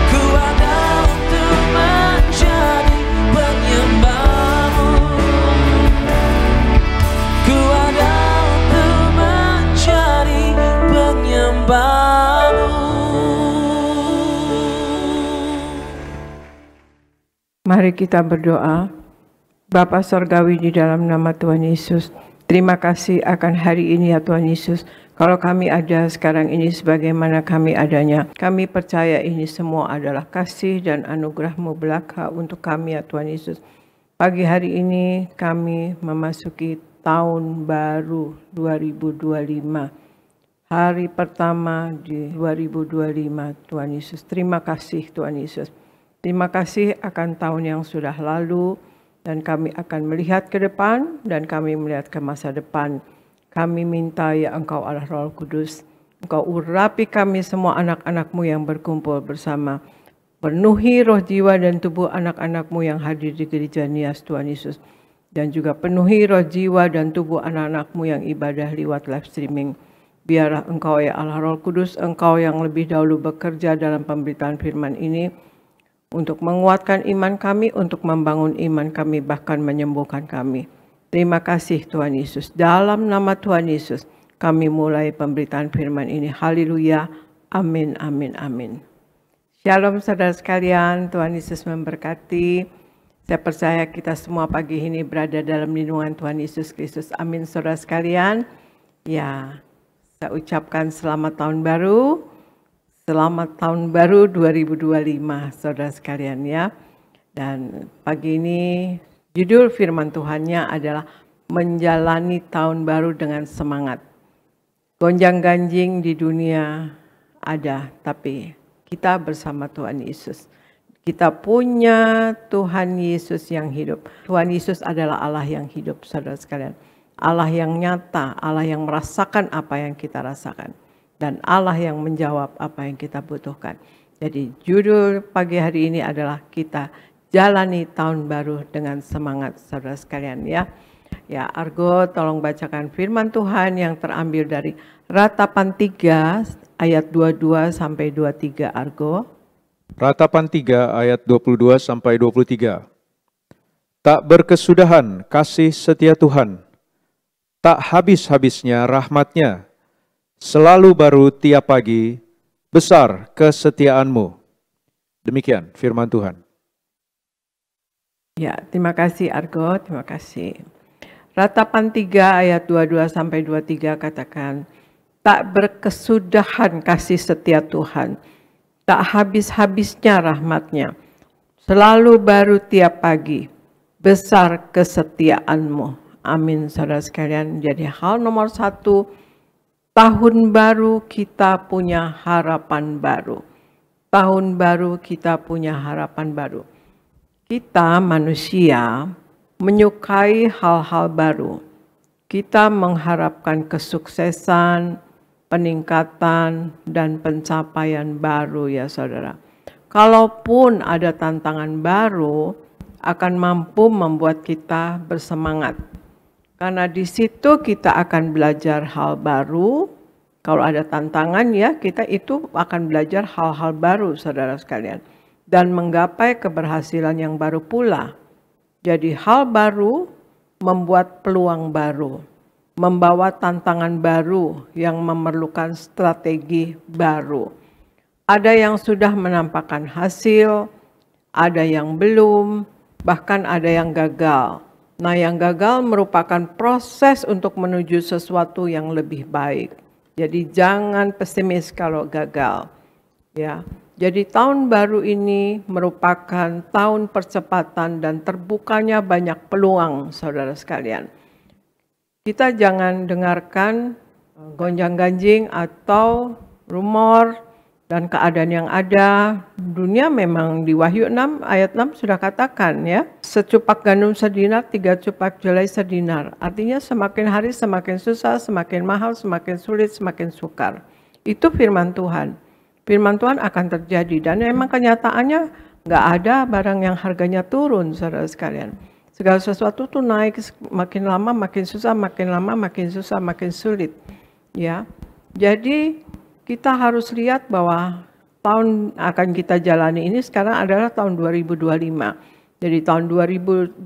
Ku ada untuk mencari penyembah-Mu. Ku ada untuk mencari penyembah-Mu. Mari kita berdoa. Bapa Sorgawi, di dalam nama Tuhan Yesus, terima kasih akan hari ini ya Tuhan Yesus. Kalau kami ada sekarang ini sebagaimana kami adanya, kami percaya ini semua adalah kasih dan anugerah-Mu belaka untuk kami ya Tuhan Yesus. Pagi hari ini kami memasuki tahun baru 2025. Hari pertama di 2025 Tuhan Yesus. Terima kasih Tuhan Yesus. Terima kasih akan tahun yang sudah lalu, dan kami akan melihat ke depan dan kami melihat ke masa depan. Kami minta ya Engkau Allah Roh Kudus, Engkau urapi kami semua anak-anak-Mu yang berkumpul bersama. Penuhi roh, jiwa dan tubuh anak-anak-Mu yang hadir di gereja Nias Tuhan Yesus. Dan juga penuhi roh, jiwa dan tubuh anak-anak-Mu yang ibadah lewat live streaming. Biarlah Engkau ya Allah Roh Kudus, Engkau yang lebih dahulu bekerja dalam pemberitaan firman ini, untuk menguatkan iman kami, untuk membangun iman kami, bahkan menyembuhkan kami. Terima kasih Tuhan Yesus. Dalam nama Tuhan Yesus, kami mulai pemberitaan firman ini. Haleluya. Amin, amin, amin. Shalom saudara sekalian, Tuhan Yesus memberkati. Saya percaya kita semua pagi ini berada dalam lindungan Tuhan Yesus Kristus. Amin, saudara sekalian. Ya, saya ucapkan selamat tahun baru. Selamat tahun baru 2025, saudara sekalian ya. Dan pagi ini judul firman Tuhannya adalah menjalani tahun baru dengan semangat. Gonjang-ganjing di dunia ada, tapi kita bersama Tuhan Yesus. Kita punya Tuhan Yesus yang hidup. Tuhan Yesus adalah Allah yang hidup, saudara sekalian. Allah yang nyata, Allah yang merasakan apa yang kita rasakan. Dan Allah yang menjawab apa yang kita butuhkan. Jadi judul pagi hari ini adalah kita jalani tahun baru dengan semangat, saudara sekalian ya. Ya, Argo tolong bacakan firman Tuhan yang terambil dari Ratapan 3 ayat 22 sampai 23 Argo. Ratapan 3 ayat 22 sampai 23. Tak berkesudahan kasih setia Tuhan, tak habis-habisnya rahmat-Nya, selalu baru tiap pagi, besar kesetiaan-Mu. Demikian firman Tuhan. Ya, terima kasih Argo, terima kasih. Ratapan 3 ayat 22 sampai 23 katakan, tak berkesudahan kasih setia Tuhan, tak habis-habisnya rahmat-Nya, selalu baru tiap pagi, besar kesetiaan-Mu. Amin, saudara sekalian. Jadi hal nomor 1, tahun baru kita punya harapan baru. Tahun baru kita punya harapan baru. Kita manusia menyukai hal-hal baru. Kita mengharapkan kesuksesan, peningkatan, dan pencapaian baru ya saudara. Kalaupun ada tantangan baru, akan mampu membuat kita bersemangat. Karena di situ kita akan belajar hal baru. Kalau ada tantangan ya, kita itu akan belajar hal-hal baru saudara sekalian. Dan menggapai keberhasilan yang baru pula. Jadi hal baru membuat peluang baru. Membawa tantangan baru yang memerlukan strategi baru. Ada yang sudah menampakkan hasil, ada yang belum, bahkan ada yang gagal. Nah, yang gagal merupakan proses untuk menuju sesuatu yang lebih baik. Jadi jangan pesimis kalau gagal. Ya. Jadi tahun baru ini merupakan tahun percepatan dan terbukanya banyak peluang, saudara sekalian. Kita jangan dengarkan gonjang-ganjing atau rumor dan keadaan yang ada. Dunia memang di Wahyu 6 ayat 6 sudah katakan ya, secupak gandum sedinar, 3 cupak jelai sedinar. Artinya semakin hari semakin susah, semakin mahal, semakin sulit, semakin sukar. Itu firman Tuhan. Firman Tuhan akan terjadi dan memang kenyataannya nggak ada barang yang harganya turun, saudara sekalian. Segala sesuatu tuh naik makin lama makin susah, makin lama makin susah, makin sulit. Ya. Jadi kita harus lihat bahwa tahun akan kita jalani ini sekarang adalah tahun 2025. Jadi tahun 2025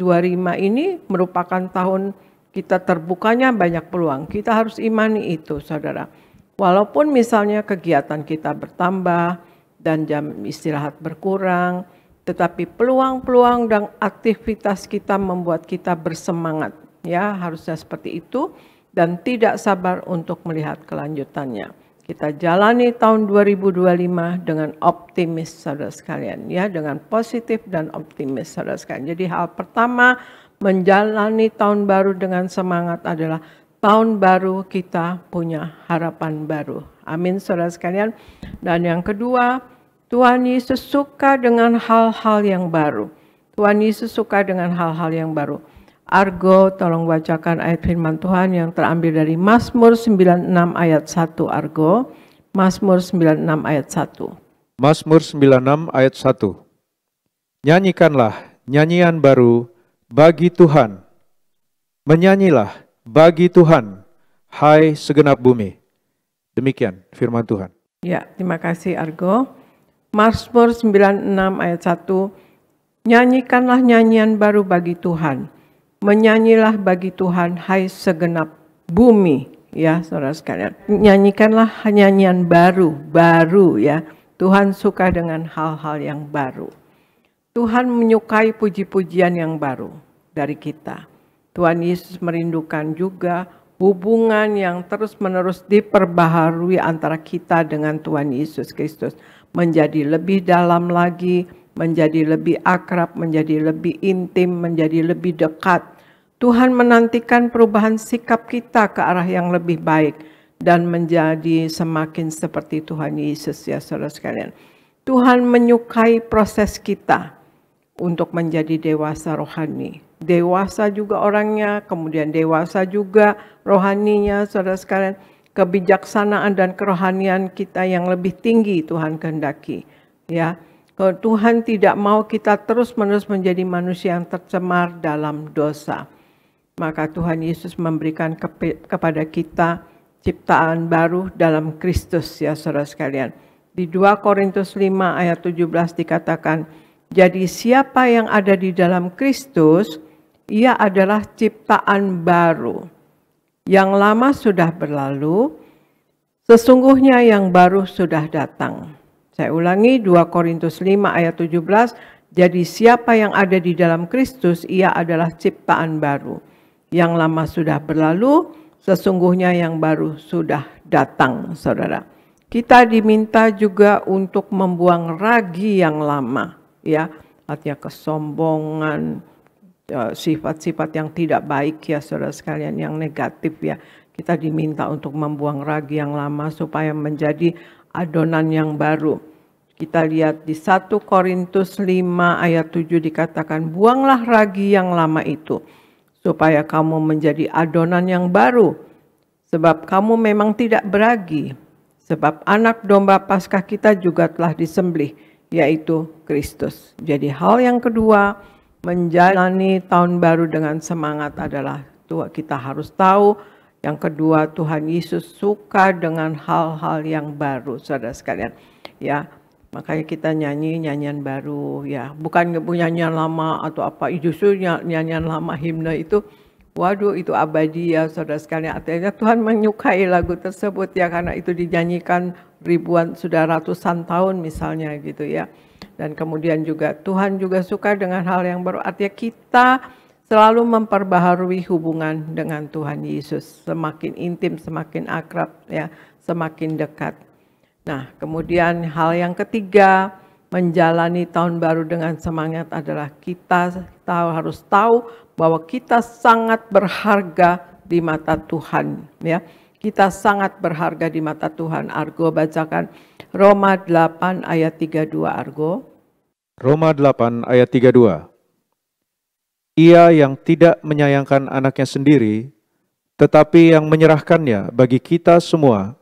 ini merupakan tahun kita terbukanya banyak peluang. Kita harus imani itu, saudara. Walaupun misalnya kegiatan kita bertambah dan jam istirahat berkurang, tetapi peluang-peluang dan aktivitas kita membuat kita bersemangat. Ya, harusnya seperti itu dan tidak sabar untuk melihat kelanjutannya. Kita jalani tahun 2025 dengan optimis, saudara sekalian. Ya, dengan positif dan optimis, saudara sekalian. Jadi hal pertama menjalani tahun baru dengan semangat adalah tahun baru kita punya harapan baru. Amin, saudara sekalian. Dan yang kedua, Tuhan Yesus suka dengan hal-hal yang baru. Tuhan Yesus suka dengan hal-hal yang baru. Argo, tolong bacakan ayat firman Tuhan yang terambil dari Mazmur 96 ayat 1 Argo. Mazmur 96 ayat 1. Mazmur 96 ayat 1. Nyanyikanlah nyanyian baru bagi Tuhan. Menyanyilah bagi Tuhan, hai segenap bumi. Demikian firman Tuhan. Ya, terima kasih Argo. Mazmur 96 ayat 1. Nyanyikanlah nyanyian baru bagi Tuhan. Menyanyilah bagi Tuhan, hai segenap bumi. Ya, saudara sekalian. Nyanyikanlah nyanyian baru ya. Tuhan suka dengan hal-hal yang baru. Tuhan menyukai puji-pujian yang baru dari kita. Tuhan Yesus merindukan juga hubungan yang terus-menerus diperbaharui antara kita dengan Tuhan Yesus Kristus. Menjadi lebih dalam lagi, menjadi lebih akrab, menjadi lebih intim, menjadi lebih dekat. Tuhan menantikan perubahan sikap kita ke arah yang lebih baik dan menjadi semakin seperti Tuhan Yesus ya saudara sekalian. Tuhan menyukai proses kita untuk menjadi dewasa rohani. Dewasa juga orangnya, kemudian dewasa juga rohaninya saudara sekalian. Kebijaksanaan dan kerohanian kita yang lebih tinggi Tuhan kehendaki. Ya, kalau Tuhan tidak mau kita terus-menerus menjadi manusia yang tercemar dalam dosa. Maka Tuhan Yesus memberikan kepada kita ciptaan baru dalam Kristus ya saudara sekalian. Di 2 Korintus 5 ayat 17 dikatakan, jadi siapa yang ada di dalam Kristus, ia adalah ciptaan baru. Yang lama sudah berlalu, sesungguhnya yang baru sudah datang. Saya ulangi 2 Korintus 5 ayat 17, jadi siapa yang ada di dalam Kristus, ia adalah ciptaan baru. Yang lama sudah berlalu, sesungguhnya yang baru sudah datang, saudara. Kita diminta juga untuk membuang ragi yang lama, ya, artinya kesombongan, sifat-sifat yang tidak baik ya saudara sekalian, yang negatif ya. Kita diminta untuk membuang ragi yang lama supaya menjadi adonan yang baru. Kita lihat di 1 Korintus 5 ayat 7 dikatakan, buanglah ragi yang lama itu supaya kamu menjadi adonan yang baru. Sebab kamu memang tidak beragi. Sebab anak domba Paskah kita juga telah disembelih, yaitu Kristus. Jadi hal yang kedua, menjalani tahun baru dengan semangat adalah kita harus tahu. Yang kedua, Tuhan Yesus suka dengan hal-hal yang baru, saudara sekalian. Ya, makanya kita nyanyi nyanyian baru, ya, bukan nyanyian lama atau apa. Justru nyanyian lama himne itu, waduh itu abadi ya, saudara sekalian. Artinya Tuhan menyukai lagu tersebut ya, karena itu dinyanyikan ribuan, sudah ratusan tahun misalnya gitu ya. Dan kemudian juga Tuhan juga suka dengan hal yang baru. Artinya kita selalu memperbaharui hubungan dengan Tuhan Yesus. Semakin intim, semakin akrab, ya, semakin dekat. Nah, kemudian hal yang ketiga, menjalani tahun baru dengan semangat adalah kita harus tahu bahwa kita sangat berharga di mata Tuhan. Ya, kita sangat berharga di mata Tuhan. Argo bacakan Roma 8 ayat 32 Argo. Roma 8 ayat 32. Ia yang tidak menyayangkan anaknya sendiri, tetapi yang menyerahkannya bagi kita semua,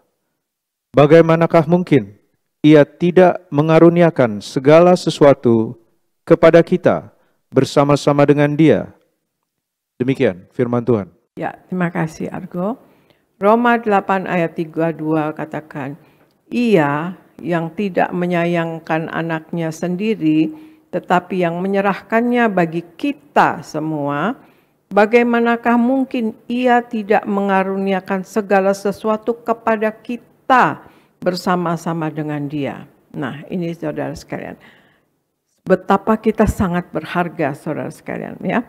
bagaimanakah mungkin ia tidak mengaruniakan segala sesuatu kepada kita bersama-sama dengan Dia? Demikian firman Tuhan. Ya, terima kasih Argo. Roma 8 ayat 32 katakan, ia yang tidak menyayangkan anaknya sendiri, tetapi yang menyerahkannya bagi kita semua, bagaimanakah mungkin ia tidak mengaruniakan segala sesuatu kepada kita bersama-sama dengan Dia. Nah, ini saudara sekalian, betapa kita sangat berharga saudara sekalian ya.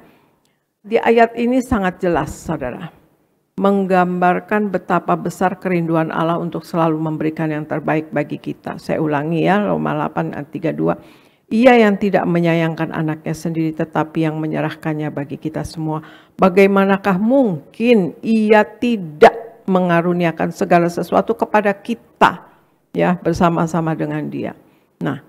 Di ayat ini sangat jelas saudara, menggambarkan betapa besar kerinduan Allah untuk selalu memberikan yang terbaik bagi kita. Saya ulangi ya, Roma 8 ayat 32. Ia yang tidak menyayangkan anaknya sendiri tetapi yang menyerahkannya bagi kita semua. Bagaimanakah mungkin ia tidak mengaruniakan segala sesuatu kepada kita ya bersama-sama dengan Dia. Nah,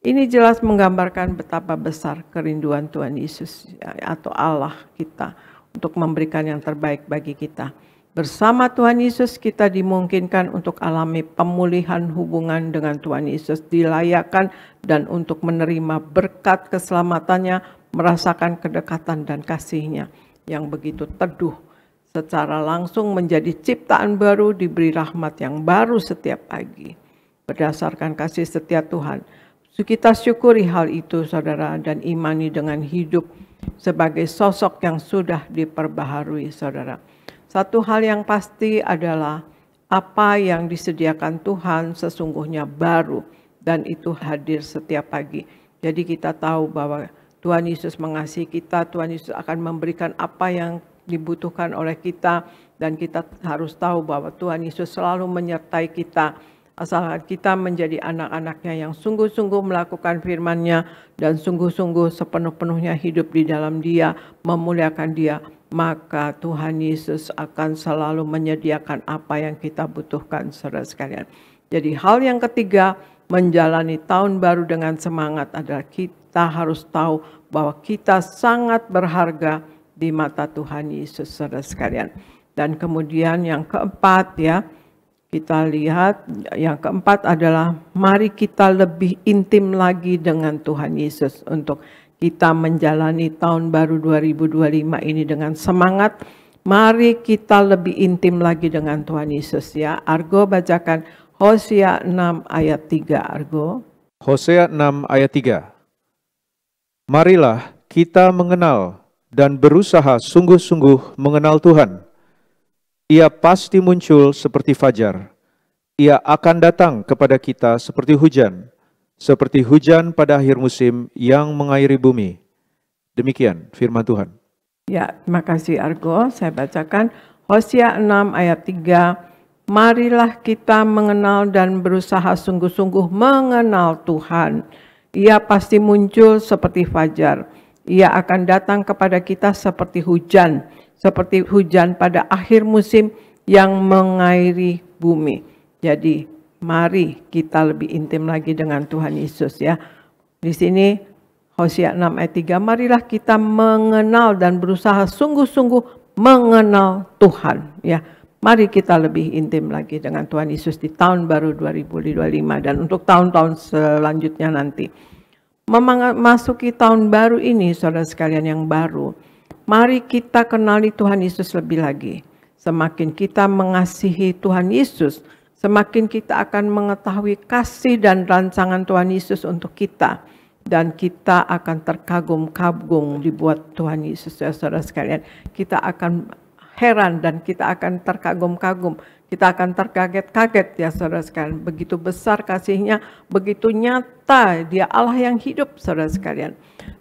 ini jelas menggambarkan betapa besar kerinduan Tuhan Yesus ya, atau Allah kita untuk memberikan yang terbaik bagi kita. Bersama Tuhan Yesus kita dimungkinkan untuk alami pemulihan hubungan dengan Tuhan Yesus, dilayakkan dan untuk menerima berkat keselamatannya, merasakan kedekatan dan kasih-Nya yang begitu teduh. Secara langsung menjadi ciptaan baru, diberi rahmat yang baru setiap pagi. Berdasarkan kasih setia Tuhan. Kita syukuri hal itu saudara dan imani dengan hidup sebagai sosok yang sudah diperbaharui saudara. Satu hal yang pasti adalah apa yang disediakan Tuhan sesungguhnya baru dan itu hadir setiap pagi. Jadi kita tahu bahwa Tuhan Yesus mengasihi kita, Tuhan Yesus akan memberikan apa yang dibutuhkan oleh kita, dan kita harus tahu bahwa Tuhan Yesus selalu menyertai kita. Asalkan kita menjadi anak-anaknya yang sungguh-sungguh melakukan firman-Nya dan sungguh-sungguh sepenuh-penuhnya hidup di dalam Dia, memuliakan Dia, maka Tuhan Yesus akan selalu menyediakan apa yang kita butuhkan, saudara sekalian. Jadi hal yang ketiga, menjalani tahun baru dengan semangat adalah kita harus tahu bahwa kita sangat berharga di mata Tuhan Yesus, saudara sekalian. Dan kemudian yang keempat ya, kita lihat yang keempat adalah mari kita lebih intim lagi dengan Tuhan Yesus untuk kita menjalani tahun baru 2025 ini dengan semangat. Mari kita lebih intim lagi dengan Tuhan Yesus ya. Argo bacakan Hosea 6 ayat 3, Argo. Hosea 6 ayat 3. Marilah kita mengenal dan berusaha sungguh-sungguh mengenal Tuhan. Ia pasti muncul seperti fajar. Ia akan datang kepada kita seperti hujan pada akhir musim yang mengairi bumi. Demikian firman Tuhan. Ya, terima kasih Argo. Saya bacakan Hosea 6 ayat 3. Marilah kita mengenal dan berusaha sungguh-sungguh mengenal Tuhan. Ia pasti muncul seperti fajar. Ia akan datang kepada kita seperti hujan pada akhir musim yang mengairi bumi. Jadi mari kita lebih intim lagi dengan Tuhan Yesus ya. Di sini Hosea 6 ayat 3, marilah kita mengenal dan berusaha sungguh-sungguh mengenal Tuhan ya. Mari kita lebih intim lagi dengan Tuhan Yesus di tahun baru 2025 dan untuk tahun-tahun selanjutnya nanti. Memasuki tahun baru ini, saudara sekalian yang baru, mari kita kenali Tuhan Yesus lebih lagi. Semakin kita mengasihi Tuhan Yesus, semakin kita akan mengetahui kasih dan rancangan Tuhan Yesus untuk kita. Dan kita akan terkagum-kagum dibuat Tuhan Yesus ya saudara sekalian. Kita akan heran dan kita akan terkagum-kagum. Kita akan terkaget-kaget ya saudara sekalian. Begitu besar kasih-Nya, begitu nyata Dia Allah yang hidup saudara sekalian.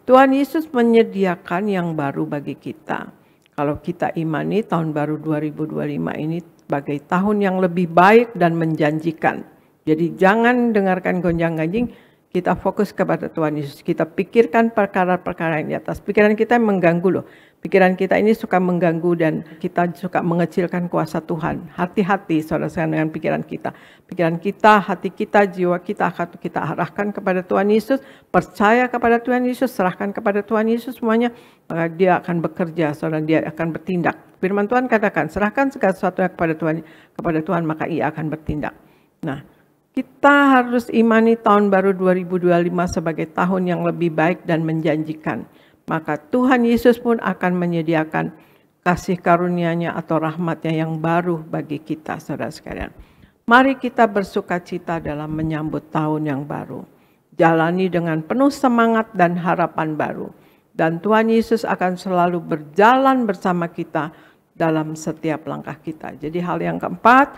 Tuhan Yesus menyediakan yang baru bagi kita. Kalau kita imani tahun baru 2025 ini sebagai tahun yang lebih baik dan menjanjikan. Jadi jangan dengarkan gonjang-ganjing, kita fokus kepada Tuhan Yesus. Kita pikirkan perkara-perkara yang di atas. Pikiran kita mengganggu loh. Pikiran kita ini suka mengganggu dan kita suka mengecilkan kuasa Tuhan. Hati-hati saudara dengan pikiran kita. Pikiran kita, hati kita, jiwa kita akan kita arahkan kepada Tuhan Yesus. Percaya kepada Tuhan Yesus, serahkan kepada Tuhan Yesus semuanya. Maka Dia akan bekerja, saudara, Dia akan bertindak. Firman Tuhan katakan, serahkan segala sesuatunya kepada Tuhan, maka Ia akan bertindak. Nah, kita harus imani tahun baru 2025 sebagai tahun yang lebih baik dan menjanjikan. Maka Tuhan Yesus pun akan menyediakan kasih karunia-Nya atau rahmat-Nya yang baru bagi kita, saudara sekalian. Mari kita bersuka cita dalam menyambut tahun yang baru. Jalani dengan penuh semangat dan harapan baru. Dan Tuhan Yesus akan selalu berjalan bersama kita dalam setiap langkah kita. Jadi hal yang keempat,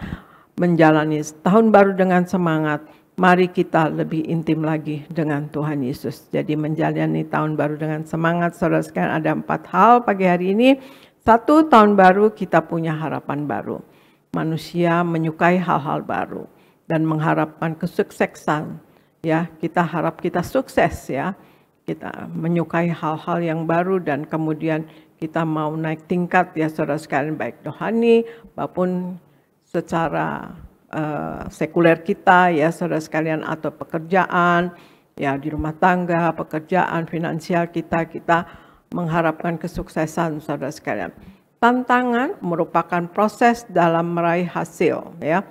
menjalani tahun baru dengan semangat. Mari kita lebih intim lagi dengan Tuhan Yesus. Jadi menjalani tahun baru dengan semangat, saudara sekalian, ada 4 hal pagi hari ini. 1, tahun baru kita punya harapan baru. Manusia menyukai hal-hal baru dan mengharapkan kesuksesan. Ya, kita harap kita sukses ya. Kita menyukai hal-hal yang baru dan kemudian kita mau naik tingkat ya saudara sekalian, baik rohani maupun secara sekuler kita ya saudara sekalian, atau pekerjaan ya di rumah tangga, pekerjaan finansial kita mengharapkan kesuksesan saudara sekalian. Tantangan merupakan proses dalam meraih hasil ya.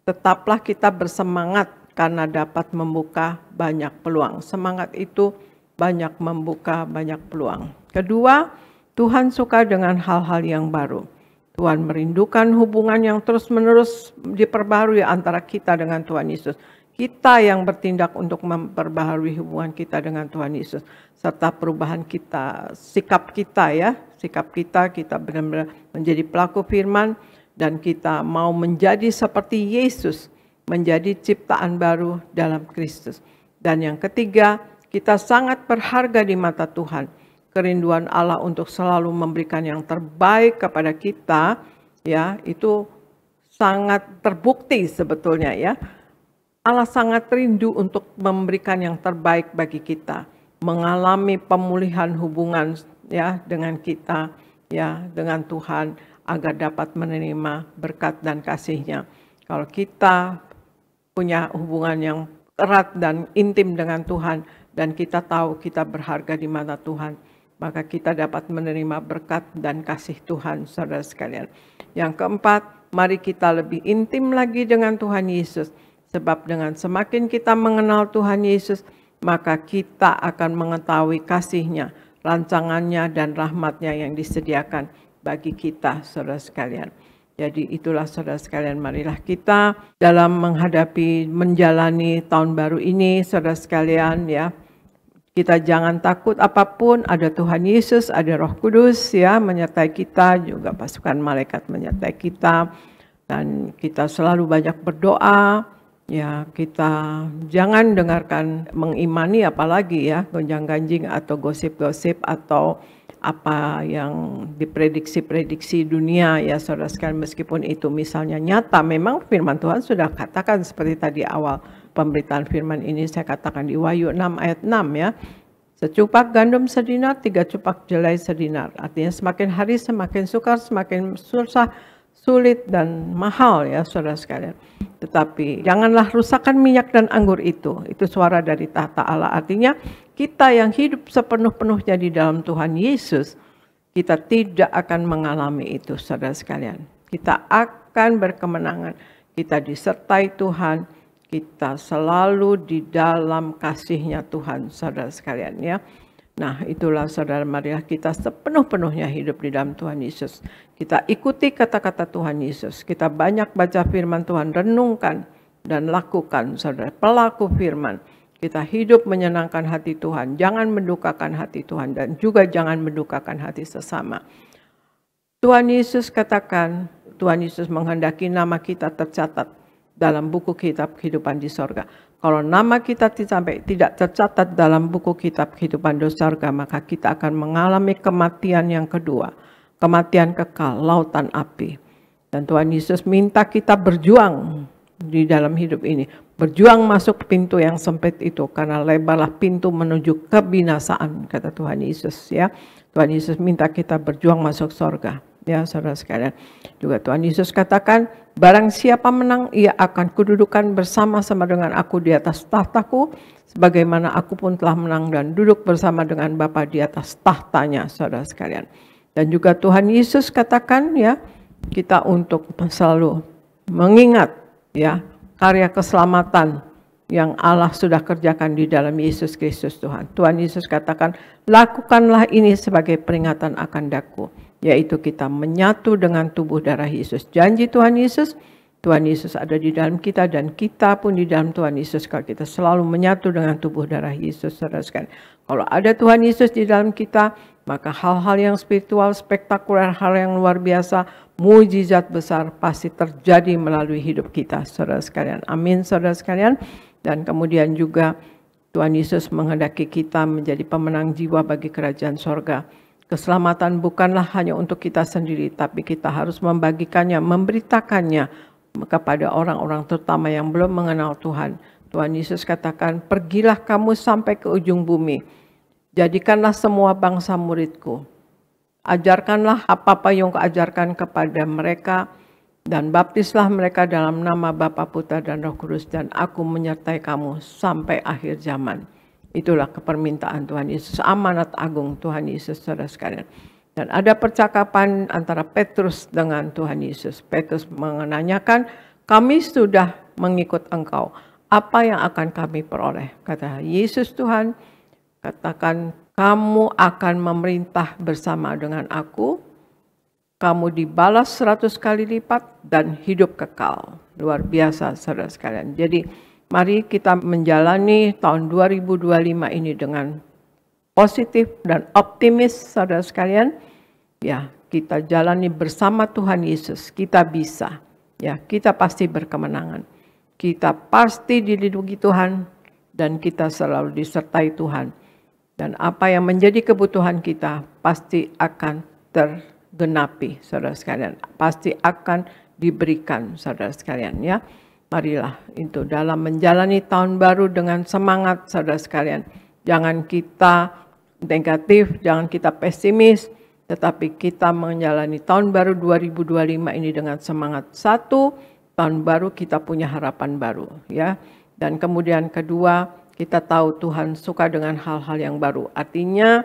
Tetaplah kita bersemangat karena dapat membuka banyak peluang. Semangat itu banyak membuka banyak peluang. Kedua, Tuhan suka dengan hal-hal yang baru. Tuhan merindukan hubungan yang terus-menerus diperbarui antara kita dengan Tuhan Yesus. Kita yang bertindak untuk memperbaharui hubungan kita dengan Tuhan Yesus. Serta perubahan kita, sikap kita ya. Sikap kita benar-benar menjadi pelaku firman. Dan kita mau menjadi seperti Yesus. Menjadi ciptaan baru dalam Kristus. Dan yang ketiga, Kita sangat berharga di mata Tuhan. Kerinduan Allah untuk selalu memberikan yang terbaik kepada kita, ya, itu sangat terbukti sebetulnya, ya. Allah sangat rindu untuk memberikan yang terbaik bagi kita, mengalami pemulihan hubungan, ya, dengan kita, ya, dengan Tuhan, agar dapat menerima berkat dan kasih-Nya. Kalau kita punya hubungan yang erat dan intim dengan Tuhan, dan kita tahu kita berharga di mata Tuhan, maka kita dapat menerima berkat dan kasih Tuhan, saudara sekalian. Yang keempat, mari kita lebih intim lagi dengan Tuhan Yesus. Sebab dengan semakin kita mengenal Tuhan Yesus, maka kita akan mengetahui kasih-Nya, rancangannya dan rahmat-Nya yang disediakan bagi kita, saudara sekalian. Jadi itulah saudara sekalian, marilah kita dalam menjalani tahun baru ini, saudara sekalian, ya. Kita jangan takut apapun, ada Tuhan Yesus, ada Roh Kudus, ya, menyertai kita, juga pasukan malaikat menyertai kita, dan kita selalu banyak berdoa. Ya, kita jangan dengarkan mengimani apalagi, ya, gonjang-ganjing atau gosip-gosip atau apa yang diprediksi-prediksi dunia, ya, saudara sekalian. Meskipun itu misalnya nyata, memang firman Tuhan sudah katakan seperti tadi awal pemberitaan firman ini saya katakan di Wahyu 6 ayat 6, ya. Secupak gandum sedinar, 3 cupak jelai sedinar. Artinya semakin hari semakin sukar, semakin susah, sulit dan mahal, ya, saudara sekalian. Tetapi janganlah rusakkan minyak dan anggur itu suara dari tahta Allah. Artinya kita yang hidup sepenuh-penuhnya di dalam Tuhan Yesus, kita tidak akan mengalami itu, saudara sekalian. Kita akan berkemenangan, kita disertai Tuhan, kita selalu di dalam kasih-Nya Tuhan, saudara sekalian, ya. Nah, itulah saudara, marilah kita sepenuh-penuhnya hidup di dalam Tuhan Yesus. Kita ikuti kata-kata Tuhan Yesus. Kita banyak baca firman Tuhan, renungkan dan lakukan, saudara. Pelaku firman. Kita hidup menyenangkan hati Tuhan. Jangan mendukakan hati Tuhan dan juga jangan mendukakan hati sesama. Tuhan Yesus katakan, Tuhan Yesus menghendaki nama kita tercatat dalam buku kitab kehidupan di sorga. Kalau nama kita tidak tercatat dalam buku kitab kehidupan di sorga, maka kita akan mengalami kematian yang kedua. Kematian kekal, lautan api. Dan Tuhan Yesus minta kita berjuang di dalam hidup ini. Berjuang masuk pintu yang sempit itu, karena lebarlah pintu menuju kebinasaan, kata Tuhan Yesus, ya. Tuhan Yesus minta kita berjuang masuk sorga. Ya, saudara sekalian. Juga Tuhan Yesus katakan, barang siapa menang, ia akan kududukan bersama-sama dengan aku di atas tahtaku, sebagaimana aku pun telah menang dan duduk bersama dengan Bapa di atas tahtanya, saudara sekalian. Dan juga Tuhan Yesus katakan, ya, kita untuk selalu mengingat, ya, karya keselamatan yang Allah sudah kerjakan di dalam Yesus Kristus Tuhan. Tuhan Yesus katakan, lakukanlah ini sebagai peringatan akan daku. Yaitu kita menyatu dengan tubuh darah Yesus. Janji Tuhan Yesus ada di dalam kita dan kita pun di dalam Tuhan Yesus. Kalau kita selalu menyatu dengan tubuh darah Yesus, saudara sekalian. Kalau ada Tuhan Yesus di dalam kita, maka hal-hal yang spiritual, spektakuler, hal yang luar biasa, mujizat besar pasti terjadi melalui hidup kita, saudara sekalian. Amin, saudara sekalian. Dan kemudian juga Tuhan Yesus menghendaki kita menjadi pemenang jiwa bagi kerajaan sorga. Keselamatan bukanlah hanya untuk kita sendiri, tapi kita harus membagikannya, memberitakannya kepada orang-orang terutama yang belum mengenal Tuhan. Tuhan Yesus katakan, pergilah kamu sampai ke ujung bumi. Jadikanlah semua bangsa muridku. Ajarkanlah apa-apa yang kuajarkan kepada mereka, dan baptislah mereka dalam nama Bapa, Putra, dan Roh Kudus, dan aku menyertai kamu sampai akhir zaman. Itulah kepermintaan Tuhan Yesus, amanat agung Tuhan Yesus, saudara sekalian. Dan ada percakapan antara Petrus dengan Tuhan Yesus. Petrus menanyakan, kami sudah mengikut engkau, apa yang akan kami peroleh? Kata Yesus Tuhan, katakan kamu akan memerintah bersama dengan aku, kamu dibalas 100 kali lipat dan hidup kekal. Luar biasa, saudara sekalian. Jadi mari kita menjalani tahun 2025 ini dengan positif dan optimis, saudara sekalian. Ya, kita jalani bersama Tuhan Yesus. Kita bisa. Ya, kita pasti berkemenangan. Kita pasti dilindungi Tuhan. dan kita selalu disertai Tuhan. Dan apa yang menjadi kebutuhan kita pasti akan tergenapi, saudara sekalian. Pasti akan diberikan, saudara sekalian, ya. Marilah itu dalam menjalani tahun baru dengan semangat, saudara sekalian. Jangan kita negatif, jangan kita pesimis, tetapi kita menjalani tahun baru 2025 ini dengan semangat. Satu, tahun baru kita punya harapan baru, ya. Dan kemudian kedua, kita tahu Tuhan suka dengan hal-hal yang baru. Artinya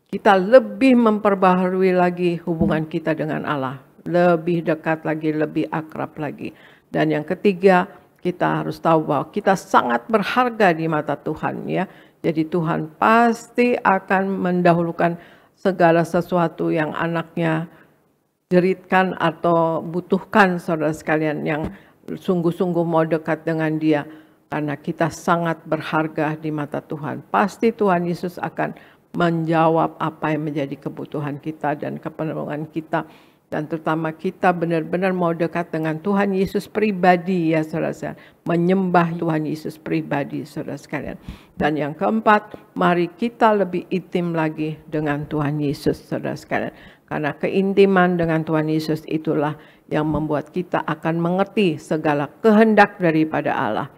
kita lebih memperbaharui lagi hubungan kita dengan Allah. Lebih dekat lagi, lebih akrab lagi. Dan yang ketiga, kita harus tahu bahwa kita sangat berharga di mata Tuhan, ya. Jadi Tuhan pasti akan mendahulukan segala sesuatu yang anaknya jeritkan atau butuhkan, saudara sekalian, yang sungguh-sungguh mau dekat dengan Dia. Karena kita sangat berharga di mata Tuhan. Pasti Tuhan Yesus akan menjawab apa yang menjadi kebutuhan kita dan keperluan kita. Dan terutama kita benar-benar mau dekat dengan Tuhan Yesus pribadi, ya saudara sekalian. Menyembah Tuhan Yesus pribadi, saudara sekalian. Dan yang keempat, mari kita lebih intim lagi dengan Tuhan Yesus, saudara sekalian. Karena keintiman dengan Tuhan Yesus itulah yang membuat kita akan mengerti segala kehendak daripada Allah.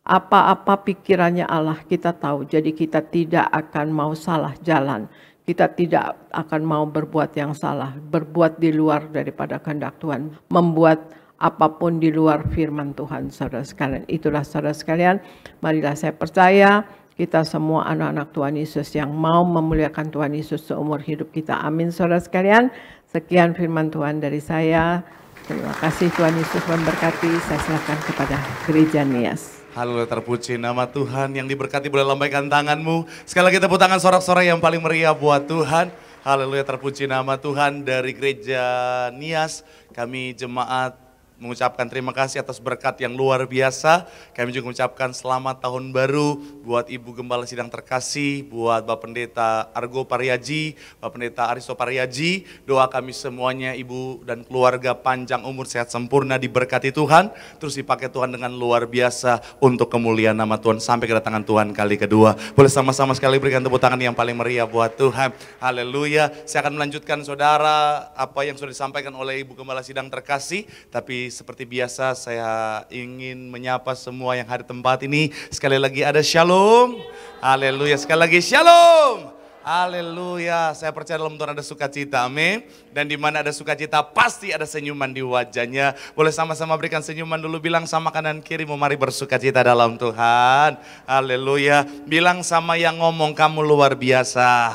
Apa-apa pikirannya Allah kita tahu, jadi kita tidak akan mau salah jalan. Kita tidak akan mau berbuat yang salah, berbuat di luar daripada kehendak Tuhan, membuat apapun di luar firman Tuhan, saudara sekalian. Itulah saudara sekalian, marilah saya percaya kita semua anak-anak Tuhan Yesus yang mau memuliakan Tuhan Yesus seumur hidup kita. Amin, saudara sekalian. Sekian firman Tuhan dari saya. Terima kasih, Tuhan Yesus memberkati. Saya silakan kepada Gereja Nias. Haleluya, terpuji nama Tuhan. Yang diberkati boleh lambaikan tanganmu. Sekali lagi tepuk tangan sorak-sorai yang paling meriah buat Tuhan. Haleluya, terpuji nama Tuhan. Dari Gereja Nias, kami jemaat mengucapkan terima kasih atas berkat yang luar biasa. Kami juga mengucapkan selamat tahun baru buat Ibu Gembala Sidang terkasih, buat Bapak Pendeta Argo Pariaji, Bapak Pendeta Aristo Pariaji. Doa kami semuanya, Ibu dan keluarga panjang umur, sehat sempurna, diberkati Tuhan. Terus dipakai Tuhan dengan luar biasa untuk kemuliaan nama Tuhan sampai kedatangan Tuhan kali kedua. Boleh sama-sama sekali berikan tepuk tangan yang paling meriah buat Tuhan. Haleluya. Saya akan melanjutkan saudara apa yang sudah disampaikan oleh Ibu Gembala Sidang terkasih. Tapi seperti biasa saya ingin menyapa semua yang hadir tempat ini. Sekali lagi ada shalom. Haleluya. Sekali lagi shalom. Haleluya. Saya percaya dalam Tuhan ada sukacita. Amin. Dan di mana ada sukacita pasti ada senyuman di wajahnya. Boleh sama-sama berikan senyuman dulu. Bilang sama kanan kiri, mari bersukacita dalam Tuhan. Haleluya. Bilang sama yang ngomong, kamu luar biasa.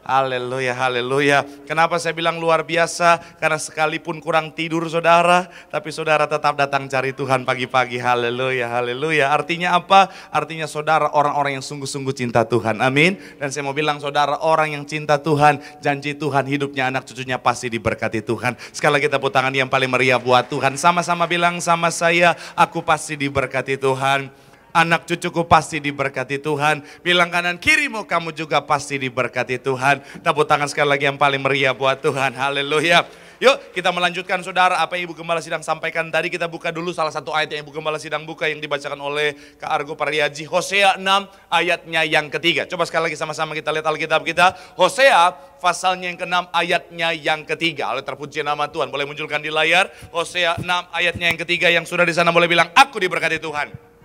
Haleluya, haleluya. Kenapa saya bilang luar biasa? Karena sekalipun kurang tidur saudara, tapi saudara tetap datang cari Tuhan pagi-pagi. Haleluya, haleluya. Artinya apa? Artinya saudara orang-orang yang sungguh-sungguh cinta Tuhan. Amin. Dan saya mau bilang saudara orang yang cinta Tuhan, janji Tuhan hidupnya anak cucunya pasti diberkati Tuhan. Sekali lagi tepuk tangan yang paling meriah buat Tuhan. Sama-sama bilang sama saya, aku pasti diberkati Tuhan. Anak cucuku pasti diberkati Tuhan. Bilang kanan kirimu, kamu juga pasti diberkati Tuhan. Tepuk tangan sekali lagi yang paling meriah buat Tuhan. Haleluya. Yuk kita melanjutkan saudara apa yang Ibu Gembala Sidang sampaikan tadi. Kita buka dulu salah satu ayat yang Ibu Gembala Sidang buka yang dibacakan oleh Kak Argo Pariaji. Hosea 6 ayatnya yang ketiga. Coba sekali lagi sama-sama kita lihat Alkitab kita. Hosea pasalnya yang ke-6 ayatnya yang ketiga. Oleh terpuji nama Tuhan. Boleh munculkan di layar. Hosea 6 ayatnya yang ketiga. Yang sudah di sana boleh bilang aku diberkati Tuhan.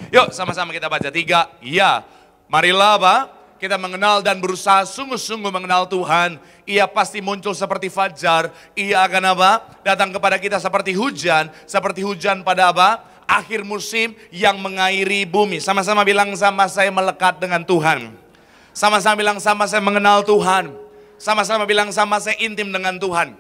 Yuk sama-sama kita baca 3. Ya, marilah apa? Kita mengenal dan berusaha sungguh-sungguh mengenal Tuhan. Ia pasti muncul seperti fajar. Ia akan apa? Datang kepada kita seperti hujan pada apa? Akhir musim yang mengairi bumi. Sama-sama bilang sama saya melekat dengan Tuhan. Sama-sama bilang sama saya mengenal Tuhan. Sama-sama bilang sama saya intim dengan Tuhan.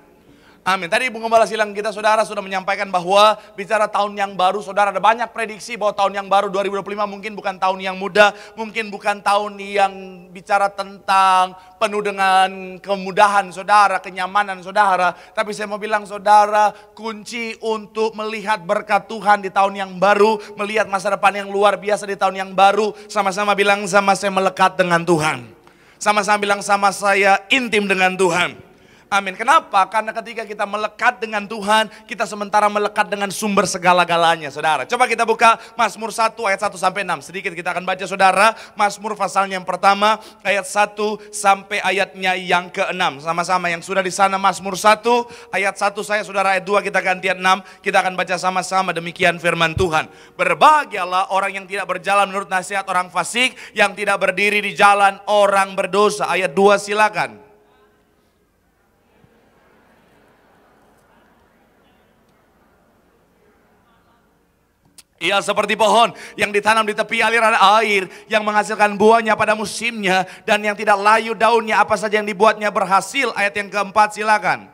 Amin. Tadi Ibu Gembala Sidang kita saudara sudah menyampaikan bahwa bicara tahun yang baru, saudara ada banyak prediksi bahwa tahun yang baru 2025 mungkin bukan tahun yang mudah, mungkin bukan tahun yang bicara tentang penuh dengan kemudahan saudara, kenyamanan saudara. Tapi saya mau bilang saudara, kunci untuk melihat berkat Tuhan di tahun yang baru, melihat masa depan yang luar biasa di tahun yang baru, sama-sama bilang sama saya melekat dengan Tuhan. Sama-sama bilang sama saya intim dengan Tuhan. Amin. Kenapa? Karena ketika kita melekat dengan Tuhan, kita sementara melekat dengan sumber segala-galanya, saudara. Coba kita buka Mazmur 1 ayat 1 sampai 6. Sedikit kita akan baca, saudara. Mazmur pasalnya yang pertama, ayat 1 sampai ayatnya yang ke-6. Sama-sama yang sudah di sana, Mazmur 1 ayat 1 saya, saudara, ayat 2 kita gantian 6. Kita akan baca sama-sama, demikian firman Tuhan. Berbahagialah orang yang tidak berjalan menurut nasihat orang fasik, yang tidak berdiri di jalan orang berdosa. Ayat 2 silakan. Ia seperti pohon yang ditanam di tepi aliran air, yang menghasilkan buahnya pada musimnya, dan yang tidak layu daunnya, apa saja yang dibuatnya berhasil. Ayat yang keempat silakan.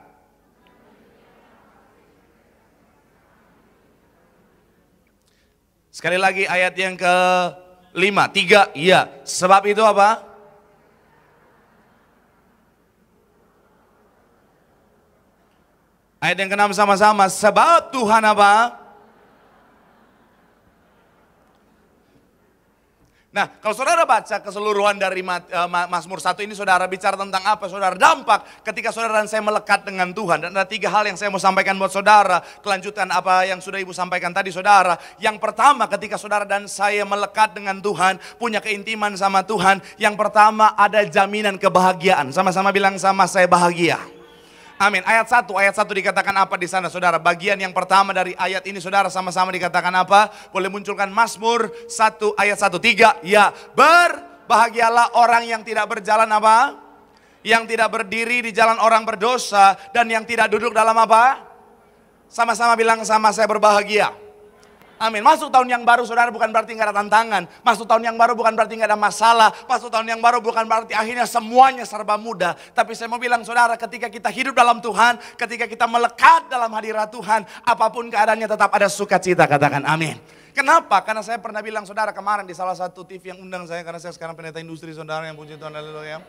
Sekali lagi ayat yang ke-5, 3, iya. Sebab itu apa? Ayat yang ke-6 sama-sama, sebab Tuhan apa? Nah, kalau saudara baca keseluruhan dari Mazmur 1 ini, saudara bicara tentang apa, saudara? Dampak ketika saudara dan saya melekat dengan Tuhan. Dan ada 3 hal yang saya mau sampaikan buat saudara. Kelanjutan apa yang sudah ibu sampaikan tadi, saudara. Yang pertama, ketika saudara dan saya melekat dengan Tuhan, punya keintiman sama Tuhan. Yang pertama, ada jaminan kebahagiaan. Sama-sama bilang sama saya, bahagia. Amin. Ayat 1 dikatakan apa di sana, saudara? Bagian yang pertama dari ayat ini, saudara, sama-sama dikatakan apa? Boleh munculkan Mazmur 1 ayat 1, 3. Ya, berbahagialah orang yang tidak berjalan apa? Yang tidak berdiri di jalan orang berdosa, dan yang tidak duduk dalam apa? Sama-sama bilang sama saya, berbahagia. Amin. Masuk tahun yang baru, saudara, bukan berarti nggak ada tantangan. Masuk tahun yang baru bukan berarti nggak ada masalah. Masuk tahun yang baru bukan berarti akhirnya semuanya serba mudah. Tapi saya mau bilang, saudara, ketika kita hidup dalam Tuhan, ketika kita melekat dalam hadirat Tuhan, apapun keadaannya tetap ada sukacita. Katakan amin. Kenapa? Karena saya pernah bilang, saudara, kemarin di salah satu TV yang undang saya, karena saya sekarang pendeta industri, saudara, yang puji Tuhan, haleluya.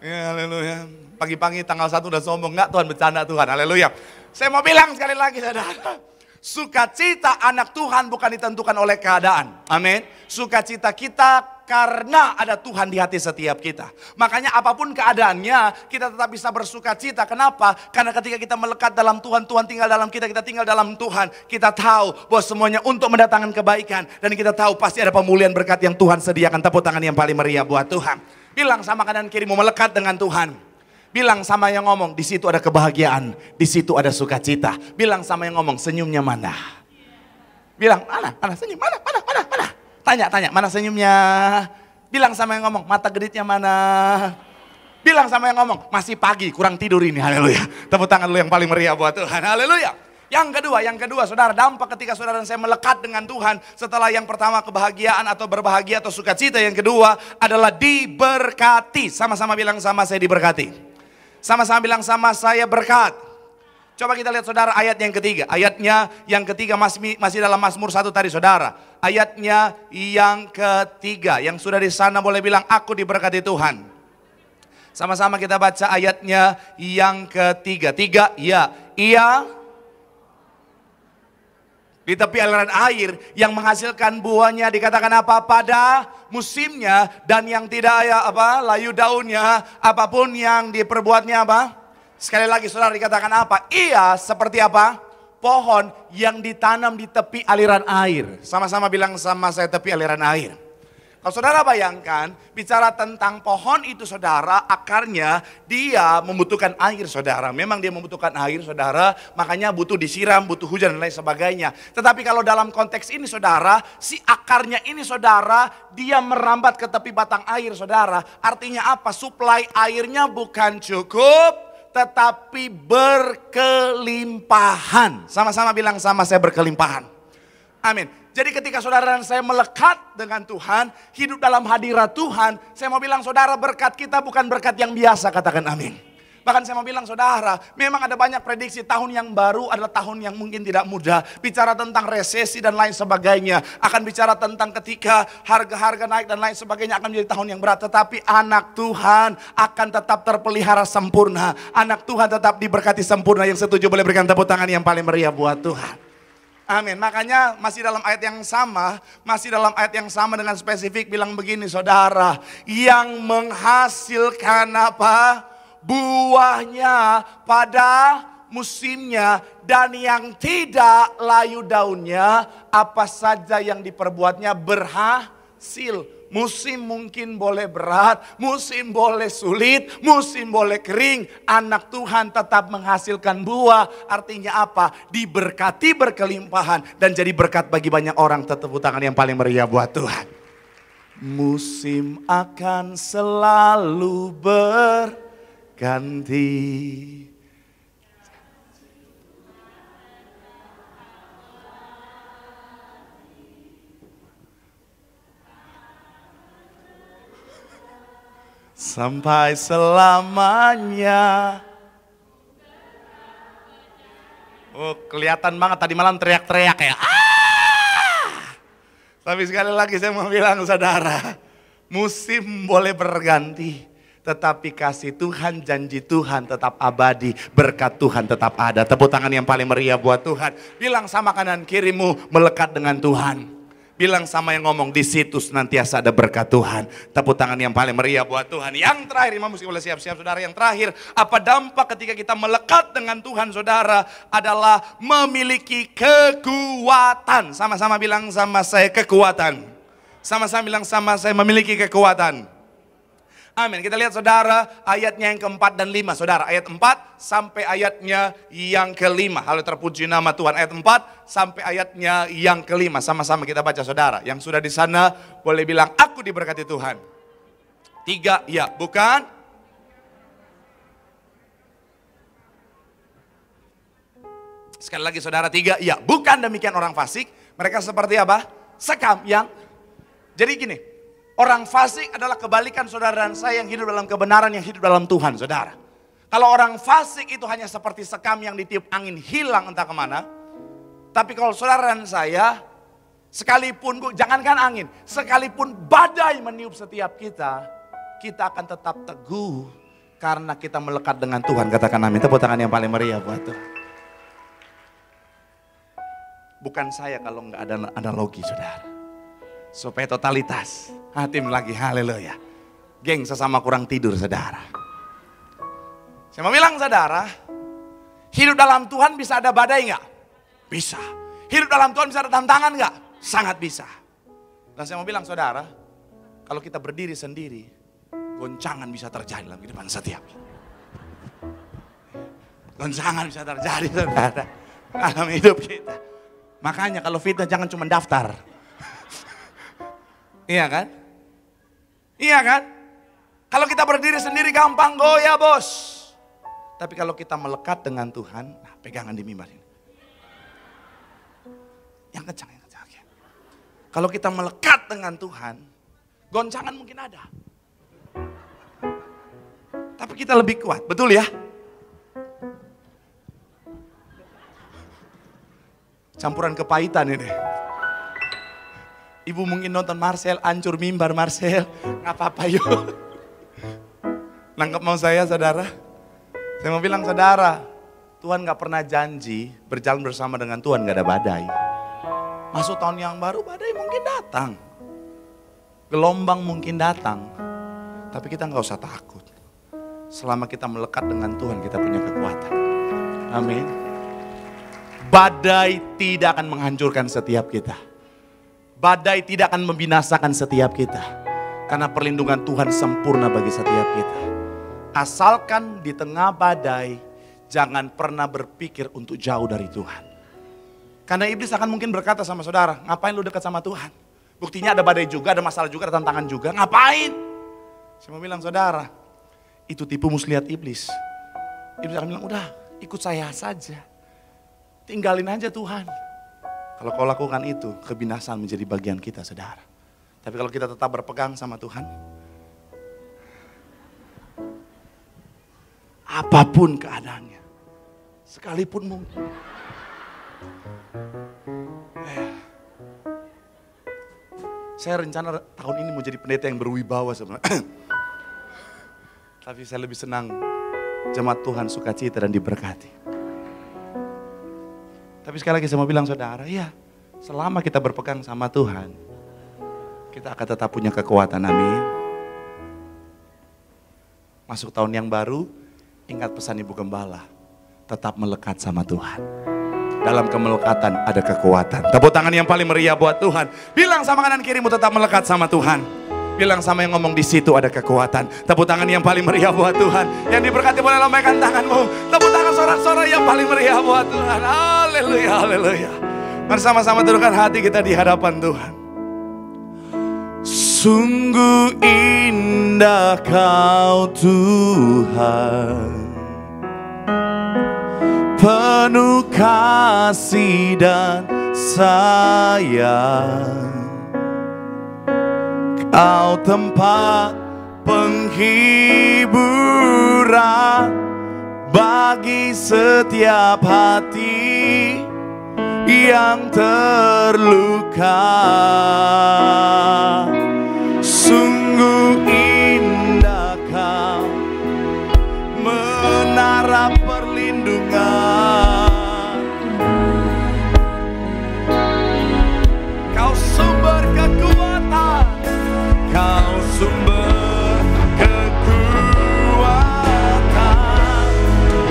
Ya, haleluya. Pagi-pagi tanggal 1 udah sombong. Enggak, Tuhan, bercanda Tuhan, haleluya. Saya mau bilang sekali lagi, saudara, sukacita anak Tuhan bukan ditentukan oleh keadaan. Amin. Sukacita kita karena ada Tuhan di hati setiap kita. Makanya apapun keadaannya, kita tetap bisa bersukacita. Kenapa? Karena ketika kita melekat dalam Tuhan, Tuhan tinggal dalam kita tinggal dalam Tuhan. Kita tahu bahwa semuanya untuk mendatangkan kebaikan. Dan kita tahu pasti ada pemulihan berkat yang Tuhan sediakan. Tepuk tangan yang paling meriah buat Tuhan. Bilang sama kanan kirimu, melekat dengan Tuhan. Bilang sama yang ngomong, di situ ada kebahagiaan, di situ ada sukacita. Bilang sama yang ngomong, senyumnya mana? Bilang, mana senyum, mana? Tanya, mana senyumnya? Bilang sama yang ngomong, mata geditnya mana? Bilang sama yang ngomong, masih pagi, kurang tidur ini, haleluya. Tepuk tangan lu yang paling meriah buat Tuhan, haleluya. Yang kedua, saudara, dampak ketika saudara dan saya melekat dengan Tuhan. Setelah yang pertama kebahagiaan atau berbahagia atau sukacita, yang kedua adalah diberkati. Sama-sama bilang sama saya, diberkati. Sama-sama bilang sama saya, berkat. Coba kita lihat, saudara, ayat yang ketiga. Ayatnya yang ketiga masih dalam Mazmur 1 tadi, saudara. Ayatnya yang ketiga, yang sudah di sana boleh bilang, aku diberkati Tuhan. Sama-sama kita baca ayatnya yang ketiga. 3, ya. Ia di tepi aliran air yang menghasilkan buahnya, dikatakan apa? Pada musimnya, dan yang tidak layu daunnya, apapun yang diperbuatnya apa? Sekali lagi, saudara, dikatakan apa? Ia seperti apa? Pohon yang ditanam di tepi aliran air. Sama-sama bilang sama saya, tepi aliran air. Kalau saudara bayangkan, bicara tentang pohon itu, saudara, akarnya dia membutuhkan air, saudara. Memang dia membutuhkan air, saudara, makanya butuh disiram, butuh hujan dan lain sebagainya. Tetapi kalau dalam konteks ini, saudara, si akarnya ini, saudara, dia merambat ke tepi batang air, saudara. Artinya apa? Suplai airnya bukan cukup, tetapi berkelimpahan. Sama-sama bilang sama saya, berkelimpahan. Amin. Jadi ketika saudara dan saya melekat dengan Tuhan, hidup dalam hadirat Tuhan, saya mau bilang, saudara, berkat kita bukan berkat yang biasa, katakan amin. Bahkan saya mau bilang, saudara, memang ada banyak prediksi tahun yang baru adalah tahun yang mungkin tidak mudah. Bicara tentang resesi dan lain sebagainya. Akan bicara tentang ketika harga-harga naik dan lain sebagainya, akan menjadi tahun yang berat. Tetapi anak Tuhan akan tetap terpelihara sempurna. Anak Tuhan tetap diberkati sempurna. Yang setuju boleh berikan tepuk tangan yang paling meriah buat Tuhan. Amin. Makanya masih dalam ayat yang sama dengan spesifik bilang begini, saudara, yang menghasilkan apa? buahnya pada musimnya, dan yang tidak layu daunnya, apa saja yang diperbuatnya berhasil. Musim mungkin boleh berat, musim boleh sulit, musim boleh kering, anak Tuhan tetap menghasilkan buah. Artinya apa? Diberkati berkelimpahan dan jadi berkat bagi banyak orang. Tepuk tangan yang paling meriah buat Tuhan. Musim akan selalu berganti. Sampai selamanya. Oh, kelihatan banget tadi malam teriak-teriak ya. Tapi sekali lagi saya mau bilang saudara, musim boleh berganti, tetapi kasih Tuhan, janji Tuhan tetap abadi, berkat Tuhan tetap ada. Tepuk tangan yang paling meriah buat Tuhan. Bilang sama kanan kirimu, melekat dengan Tuhan. Bilang sama yang ngomong, di situ senantiasa ada berkat Tuhan. Tepuk tangan yang paling meriah buat Tuhan. Yang terakhir, imam mesti boleh siap-siap saudara. Yang terakhir, apa dampak ketika kita melekat dengan Tuhan saudara? Adalah memiliki kekuatan. Sama-sama bilang sama saya, kekuatan. Sama-sama bilang sama saya, memiliki kekuatan. Amin. Kita lihat saudara ayatnya yang keempat dan lima. Saudara ayat 4 sampai ayatnya yang kelima. Halo, terpuji nama Tuhan. Ayat 4 sampai ayatnya yang kelima. Sama-sama kita baca saudara. Yang sudah di sana boleh bilang aku diberkati Tuhan. 3 ya, bukan? Sekali lagi saudara, 3 ya, bukan demikian orang fasik. Mereka seperti apa? Sekam yang. Jadi gini. Orang fasik adalah kebalikan saudara dan saya yang hidup dalam kebenaran, yang hidup dalam Tuhan saudara. Kalau orang fasik itu hanya seperti sekam yang ditiup angin hilang entah kemana. Tapi kalau saudara dan saya, sekalipun, jangankan angin, sekalipun badai meniup setiap kita akan tetap teguh. Karena kita melekat dengan Tuhan, katakan amin. Tepuk tangan yang paling meriah buat Tuhan. Bukan saya kalau nggak ada analogi saudara. Supaya totalitas. Hatim lagi, haleluya. Geng sesama kurang tidur saudara. Saya mau bilang saudara, hidup dalam Tuhan bisa ada badai nggak? Bisa. Hidup dalam Tuhan bisa ada tantangan nggak? Sangat bisa. Dan saya mau bilang saudara, kalau kita berdiri sendiri, goncangan bisa terjadi dalam kehidupan setiap. Goncangan bisa terjadi saudara dalam hidup kita. Makanya kalau fitnah jangan cuma daftar. Iya kan? Iya kan? Kalau kita berdiri sendiri gampang goyah bos. Tapi kalau kita melekat dengan Tuhan, nah pegangan di mimbar ini. Yang kencang, yang kencang. Ya. Kalau kita melekat dengan Tuhan, goncangan mungkin ada. Tapi kita lebih kuat, betul ya? Campuran kepahitan ini. Ibu mungkin nonton Marcel, hancur mimbar Marcel. Gak apa-apa yuk. Nangkep mau saya saudara? Saya mau bilang saudara, Tuhan gak pernah janji berjalan bersama dengan Tuhan gak ada badai. Masuk tahun yang baru badai mungkin datang. Gelombang mungkin datang. Tapi kita gak usah takut. Selama kita melekat dengan Tuhan kita punya kekuatan. Amin. Badai tidak akan menghancurkan setiap kita. Badai tidak akan membinasakan setiap kita. Karena perlindungan Tuhan sempurna bagi setiap kita. Asalkan di tengah badai, jangan pernah berpikir untuk jauh dari Tuhan. Karena iblis akan mungkin berkata sama saudara, ngapain lu dekat sama Tuhan? Buktinya ada badai juga, ada masalah juga, ada tantangan juga, ngapain? Saya mau bilang saudara, itu tipu muslihat iblis. Iblis akan bilang, udah ikut saya saja. Tinggalin aja Tuhan. Kalau kau lakukan itu, kebinasaan menjadi bagian kita, saudara. Tapi kalau kita tetap berpegang sama Tuhan, apapun keadaannya, sekalipun mungkin. Saya rencana tahun ini mau jadi pendeta yang berwibawa sebenarnya. Tapi saya lebih senang jemaat Tuhan sukacita dan diberkati. Tapi sekali lagi saya mau bilang saudara, ya selama kita berpegang sama Tuhan, kita akan tetap punya kekuatan, amin. Masuk tahun yang baru, Ingat pesan Ibu Gembala, tetap melekat sama Tuhan. Dalam kemelekatan ada kekuatan. Tepuk tangan yang paling meriah buat Tuhan. Bilang sama kanan kirimu, tetap melekat sama Tuhan. Bilang sama yang ngomong, di situ ada kekuatan. Tepuk tangan yang paling meriah buat Tuhan. Yang diberkati boleh lambaikan tanganmu. Tepuk tangan sorak-sorai yang paling meriah buat Tuhan. Haleluya, haleluya. Mari sama-sama tundukkan hati kita di hadapan Tuhan. Sungguh indah Kau Tuhan, penuh kasih dan sayang. Kau tempat penghiburan bagi setiap hati yang terluka. Sungguh indah Kau, menara perlindungan. Kau sumber kekuatan, Kau sumber kekuatan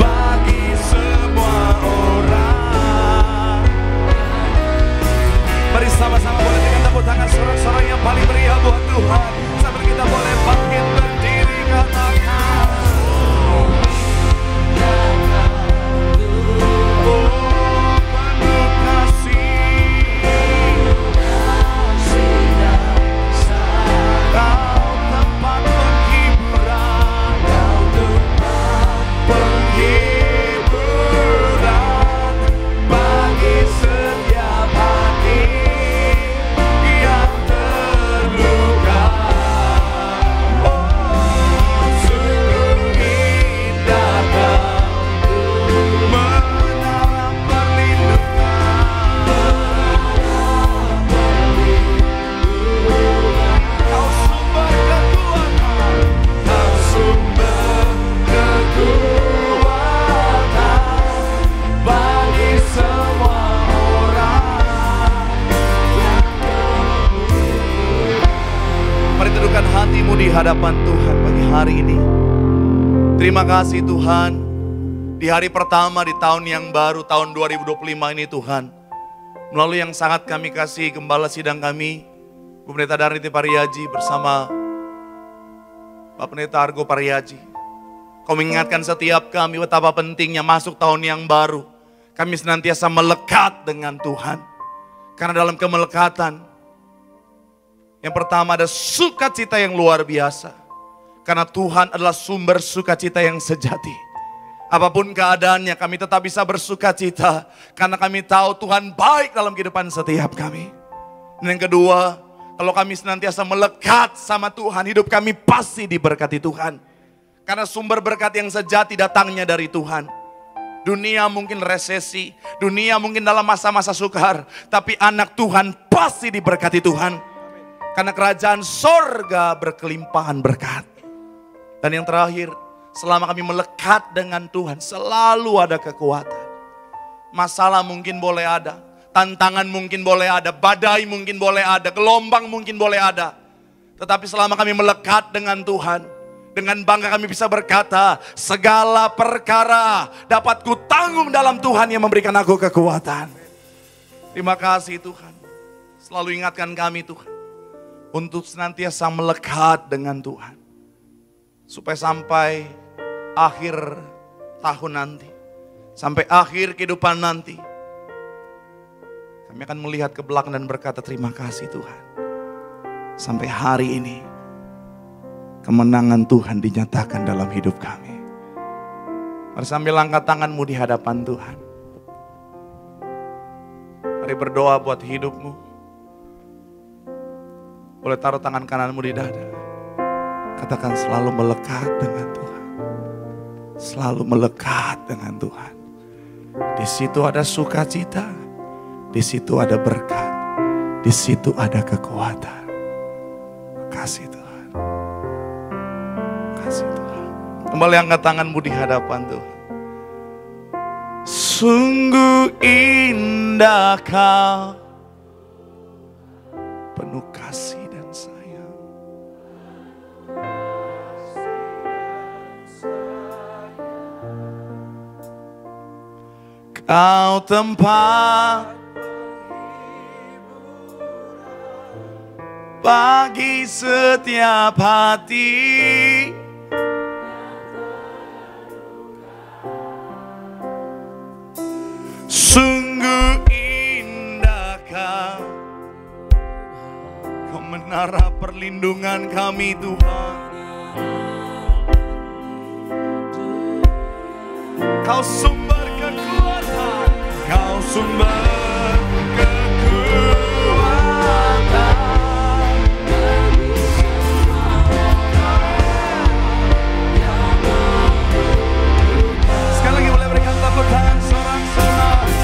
bagi semua orang. Mari sama-sama boleh dengan tepuk tangan sorak-sorai yang paling meriah buat Tuhan. Sambil kita boleh bangkit berdiri, katakan, hatimu di hadapan Tuhan pagi hari ini. Terima kasih Tuhan, di hari pertama di tahun yang baru, tahun 2025 ini Tuhan, melalui yang sangat kami kasih Gembala Sidang kami, Bu Pendeta Darniti Pariaji bersama Pak Pendeta Argo Pariaji. Kau mengingatkan setiap kami betapa pentingnya masuk tahun yang baru, kami senantiasa melekat dengan Tuhan. Karena dalam kemelekatan, yang pertama ada sukacita yang luar biasa. Karena Tuhan adalah sumber sukacita yang sejati. Apapun keadaannya kami tetap bisa bersukacita. Karena kami tahu Tuhan baik dalam kehidupan setiap kami. Dan yang kedua, kalau kami senantiasa melekat sama Tuhan, hidup kami pasti diberkati Tuhan. Karena sumber berkat yang sejati datangnya dari Tuhan. Dunia mungkin resesi, dunia mungkin dalam masa-masa sukar. Tapi anak Tuhan pasti diberkati Tuhan. Karena kerajaan sorga berkelimpahan berkat. Dan yang terakhir, selama kami melekat dengan Tuhan, selalu ada kekuatan. Masalah mungkin boleh ada, tantangan mungkin boleh ada, badai mungkin boleh ada, gelombang mungkin boleh ada. Tetapi selama kami melekat dengan Tuhan, dengan bangga kami bisa berkata, segala perkara dapat kutanggung dalam Tuhan yang memberikan aku kekuatan. Terima kasih Tuhan, selalu ingatkan kami Tuhan, untuk senantiasa melekat dengan Tuhan. Supaya sampai akhir tahun nanti, sampai akhir kehidupan nanti, kami akan melihat ke belakang dan berkata terima kasih Tuhan. Sampai hari ini, kemenangan Tuhan dinyatakan dalam hidup kami. Mari sambil angkat tanganmu di hadapan Tuhan. Mari berdoa buat hidupmu. Boleh taruh tangan kananmu di dada. Katakan selalu melekat dengan Tuhan. Selalu melekat dengan Tuhan. Di situ ada sukacita. Di situ ada berkat. Di situ ada kekuatan. Kasih Tuhan. Kasih Tuhan. Kembali angkat tanganmu di hadapan Tuhan. Sungguh indah Kau, penuh kasih dan sayang. Kau tempat bagi setiap hati. Sungguh indah Kau menara perlindungan kami Tuhan. Kau sumber kekuatan, Kau sumber kekuatan. Sekali lagi boleh berikan tepuk tangan sorak-sorai.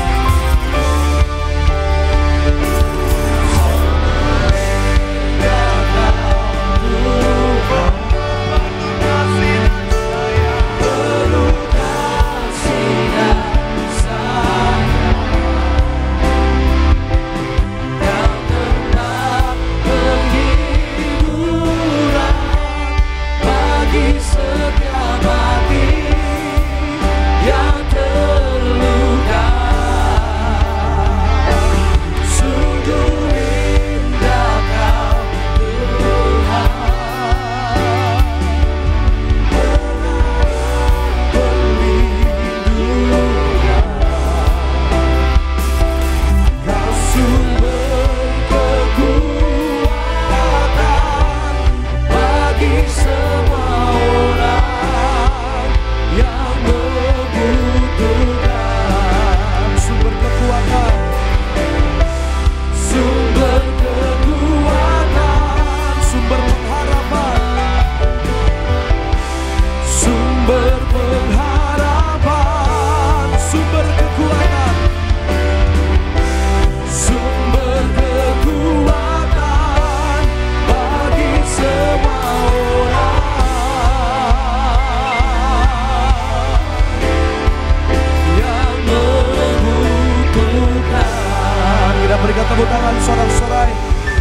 Berikan tepuk tangan sorak-sorai.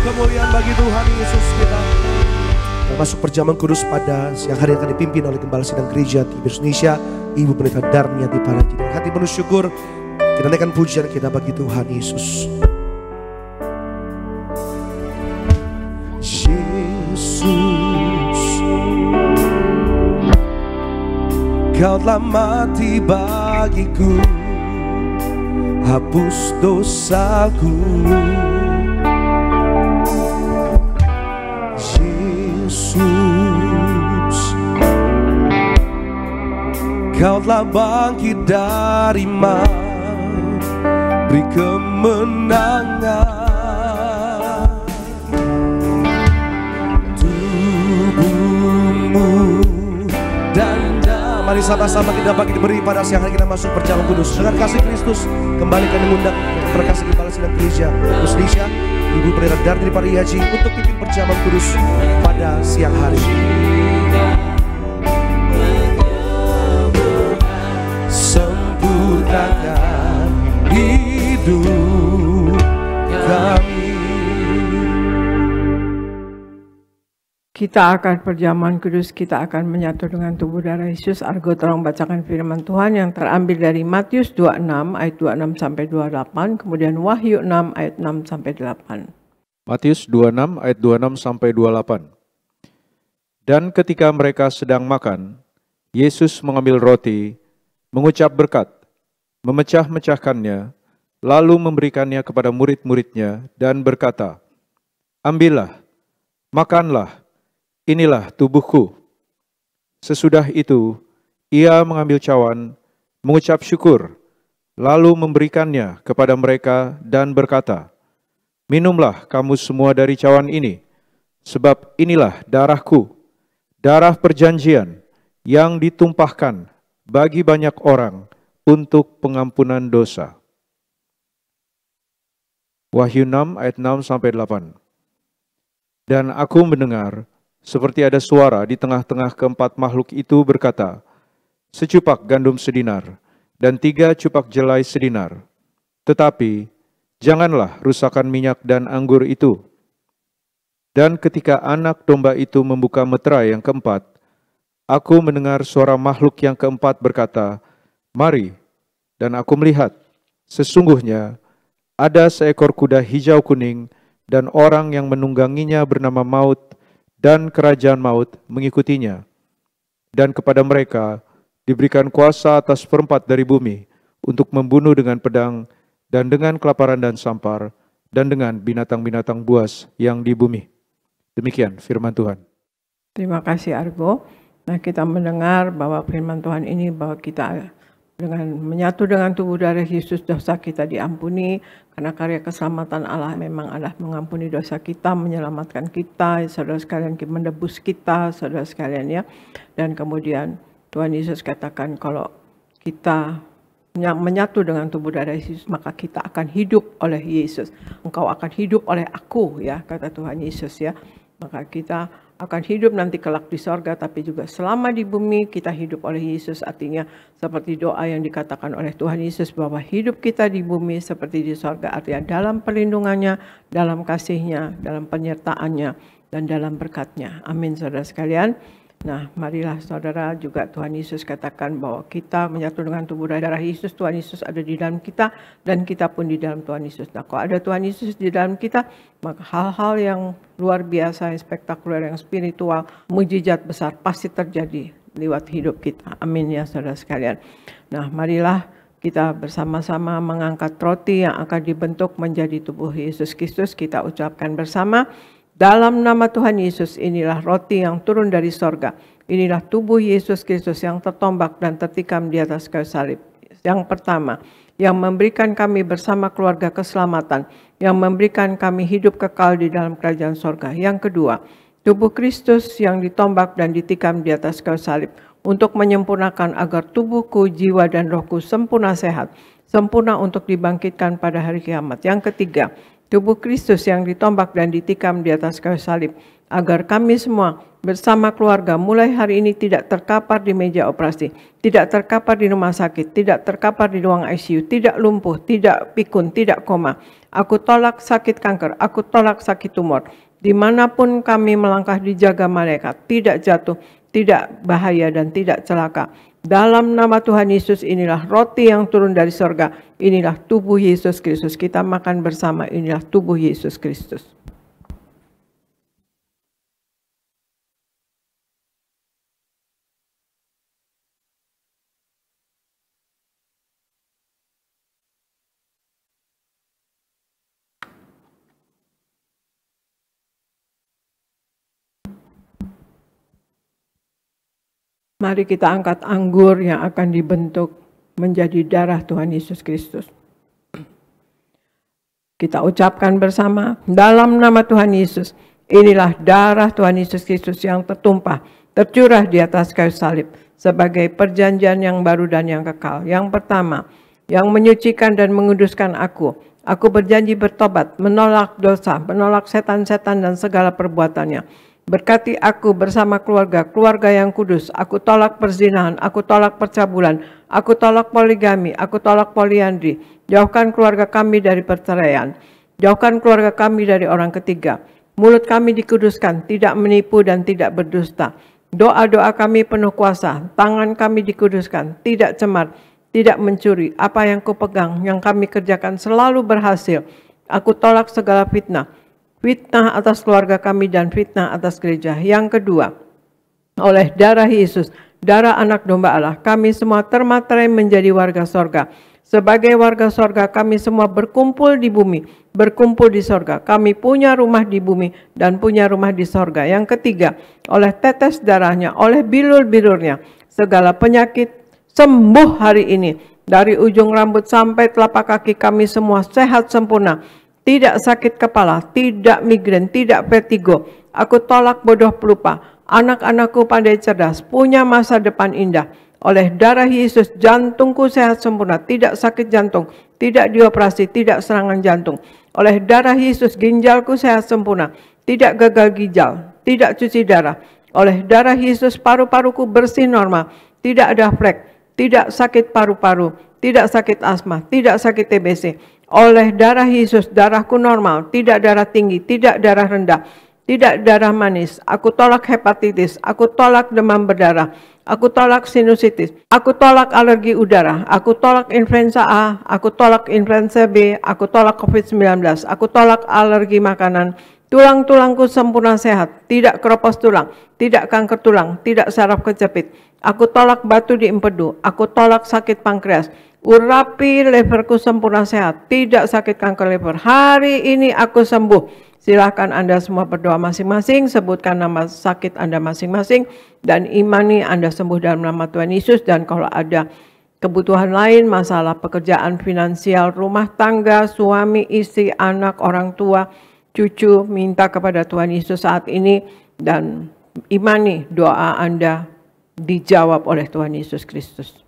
Kemuliaan bagi Tuhan Yesus kita. Masuk perjamuan kudus pada siang hari akan dipimpin oleh Gembala Sidang Gereja Tiberius Indonesia, Ibu Pendeta Darmiati Paraji. Dengan hati penuh syukur, kita naikkan pujian kita bagi Tuhan Yesus. Yesus, Kau telah mati bagiku, hapus dosaku. Yesus, Kau telah bangkit dari maut, beri kemenangan. Tubuhmu dan mari sama-sama kita bagi diberi pada siang hari kita masuk perjamuan kudus dengan kasih Kristus. Kembali kami mengundang berkasih Gembala Sidang Gereja Indonesia, Ibu Pendeta Darmiati Paraji untuk pimpin perjamuan kudus pada siang hari. Sempurnakan hidup kami. Kita akan perjamuan kudus, kita akan menyatu dengan tubuh darah Yesus. Argo tolong bacakan firman Tuhan yang terambil dari Matius 26 ayat 26 sampai 28, kemudian Wahyu 6 ayat 6 sampai 8. Matius 26 ayat 26 sampai 28. Dan ketika mereka sedang makan, Yesus mengambil roti, mengucap berkat, memecah-mecahkannya, lalu memberikannya kepada murid-muridnya dan berkata, "Ambillah, makanlah, inilah tubuhku." Sesudah itu, ia mengambil cawan, mengucap syukur, lalu memberikannya kepada mereka dan berkata, "Minumlah kamu semua dari cawan ini, sebab inilah darahku, darah perjanjian yang ditumpahkan bagi banyak orang untuk pengampunan dosa." Wahyu 6 ayat 6 sampai 8. Dan aku mendengar seperti ada suara di tengah-tengah keempat makhluk itu berkata, "Secupak gandum sedinar dan 3 cupak jelai sedinar. Tetapi janganlah rusakkan minyak dan anggur itu." Dan ketika anak domba itu membuka meterai yang keempat, aku mendengar suara makhluk yang keempat berkata, "Mari." Dan aku melihat, Sesungguhnya ada seekor kuda hijau kuning dan orang yang menungganginya bernama Maut, dan kerajaan maut mengikutinya. Dan kepada mereka diberikan kuasa atas seperempat dari bumi untuk membunuh dengan pedang dan dengan kelaparan dan sampar dan dengan binatang-binatang buas yang di bumi. Demikian firman Tuhan. Terima kasih Argo. Nah, kita mendengar bahwa firman Tuhan ini bahwa kita dengan menyatu dengan tubuh darah Yesus, dosa kita diampuni, karena karya keselamatan Allah memang adalah mengampuni dosa kita, menyelamatkan kita, saudara sekalian, menebus kita, saudara sekalian ya. Dan kemudian Tuhan Yesus katakan kalau kita menyatu dengan tubuh darah Yesus, maka kita akan hidup oleh Yesus. Engkau akan hidup oleh aku ya, kata Tuhan Yesus ya. Maka kita akan hidup nanti kelak di sorga, tapi juga selama di bumi kita hidup oleh Yesus. Artinya seperti doa yang dikatakan oleh Tuhan Yesus bahwa hidup kita di bumi seperti di sorga, artinya dalam perlindungannya, dalam kasihnya, dalam penyertaannya, dan dalam berkatnya. Amin saudara sekalian. Nah, marilah saudara juga Tuhan Yesus katakan bahwa kita menyatu dengan tubuh darah Yesus, Tuhan Yesus ada di dalam kita dan kita pun di dalam Tuhan Yesus. Nah, kalau ada Tuhan Yesus di dalam kita, maka hal-hal yang luar biasa, yang spektakuler, yang spiritual, mujizat besar pasti terjadi lewat hidup kita. Amin ya saudara sekalian. Nah, marilah kita bersama-sama mengangkat roti yang akan dibentuk menjadi tubuh Yesus Kristus. Kita ucapkan bersama. Dalam nama Tuhan Yesus, inilah roti yang turun dari sorga. Inilah tubuh Yesus Kristus yang tertombak dan tertikam di atas kayu salib. Yang pertama, yang memberikan kami bersama keluarga keselamatan, yang memberikan kami hidup kekal di dalam kerajaan sorga. Yang kedua, tubuh Kristus yang ditombak dan ditikam di atas kayu salib, untuk menyempurnakan agar tubuhku, jiwa, dan rohku sempurna sehat, sempurna untuk dibangkitkan pada hari kiamat. Yang ketiga, tubuh Kristus yang ditombak dan ditikam di atas kayu salib, agar kami semua bersama keluarga mulai hari ini tidak terkapar di meja operasi, tidak terkapar di rumah sakit, tidak terkapar di ruang ICU, tidak lumpuh, tidak pikun, tidak koma. Aku tolak sakit kanker, aku tolak sakit tumor. Dimanapun kami melangkah dijaga malaikat, tidak jatuh, tidak bahaya dan tidak celaka. Dalam nama Tuhan Yesus, inilah roti yang turun dari sorga. Inilah tubuh Yesus Kristus. Kita makan bersama, inilah tubuh Yesus Kristus. Mari kita angkat anggur yang akan dibentuk menjadi darah Tuhan Yesus Kristus. Kita ucapkan bersama, dalam nama Tuhan Yesus, inilah darah Tuhan Yesus Kristus yang tertumpah, tercurah di atas kayu salib, sebagai perjanjian yang baru dan yang kekal. Yang pertama, yang menyucikan dan menguduskan aku. Aku berjanji bertobat, menolak dosa, menolak setan-setan dan segala perbuatannya. Berkati aku bersama keluarga yang kudus. Aku tolak perzinahan, aku tolak percabulan, aku tolak poligami, aku tolak poliandri. Jauhkan keluarga kami dari perceraian. Jauhkan keluarga kami dari orang ketiga. Mulut kami dikuduskan, tidak menipu dan tidak berdusta. Doa-doa kami penuh kuasa, tangan kami dikuduskan, tidak cemar, tidak mencuri. Apa yang kupegang, yang kami kerjakan selalu berhasil. Aku tolak segala fitnah. Fitnah atas keluarga kami dan fitnah atas gereja. Yang kedua, oleh darah Yesus, darah anak domba Allah, kami semua termaterai menjadi warga sorga. Sebagai warga sorga, kami semua berkumpul di bumi, berkumpul di sorga. Kami punya rumah di bumi dan punya rumah di sorga. Yang ketiga, oleh tetes darahnya, oleh bilur-bilurnya, segala penyakit sembuh hari ini. Dari ujung rambut sampai telapak kaki kami semua sehat sempurna. Tidak sakit kepala, tidak migrain, tidak vertigo. Aku tolak bodoh pelupa. Anak-anakku pandai cerdas, punya masa depan indah. Oleh darah Yesus, jantungku sehat sempurna, tidak sakit jantung, tidak dioperasi, tidak serangan jantung. Oleh darah Yesus, ginjalku sehat sempurna, tidak gagal ginjal, tidak cuci darah. Oleh darah Yesus, paru-paruku bersih normal, tidak ada flek, tidak sakit paru-paru, tidak sakit asma, tidak sakit TBC. Oleh darah Yesus, darahku normal, tidak darah tinggi, tidak darah rendah, tidak darah manis. Aku tolak hepatitis, aku tolak demam berdarah, aku tolak sinusitis, aku tolak alergi udara, aku tolak influenza A, aku tolak influenza B, aku tolak COVID-19, aku tolak alergi makanan. Tulang-tulangku sempurna sehat, tidak keropos tulang, tidak kanker tulang, tidak saraf kejepit. Aku tolak batu di empedu, aku tolak sakit pankreas. Urapi leverku sempurna sehat, tidak sakit kanker lever. Hari ini aku sembuh. Silakan Anda semua berdoa masing-masing, sebutkan nama sakit Anda masing-masing, dan imani Anda sembuh dalam nama Tuhan Yesus. Dan kalau ada kebutuhan lain, masalah pekerjaan, finansial, rumah tangga, suami, istri, anak, orang tua, cucu, minta kepada Tuhan Yesus saat ini, dan imani doa Anda dijawab oleh Tuhan Yesus Kristus.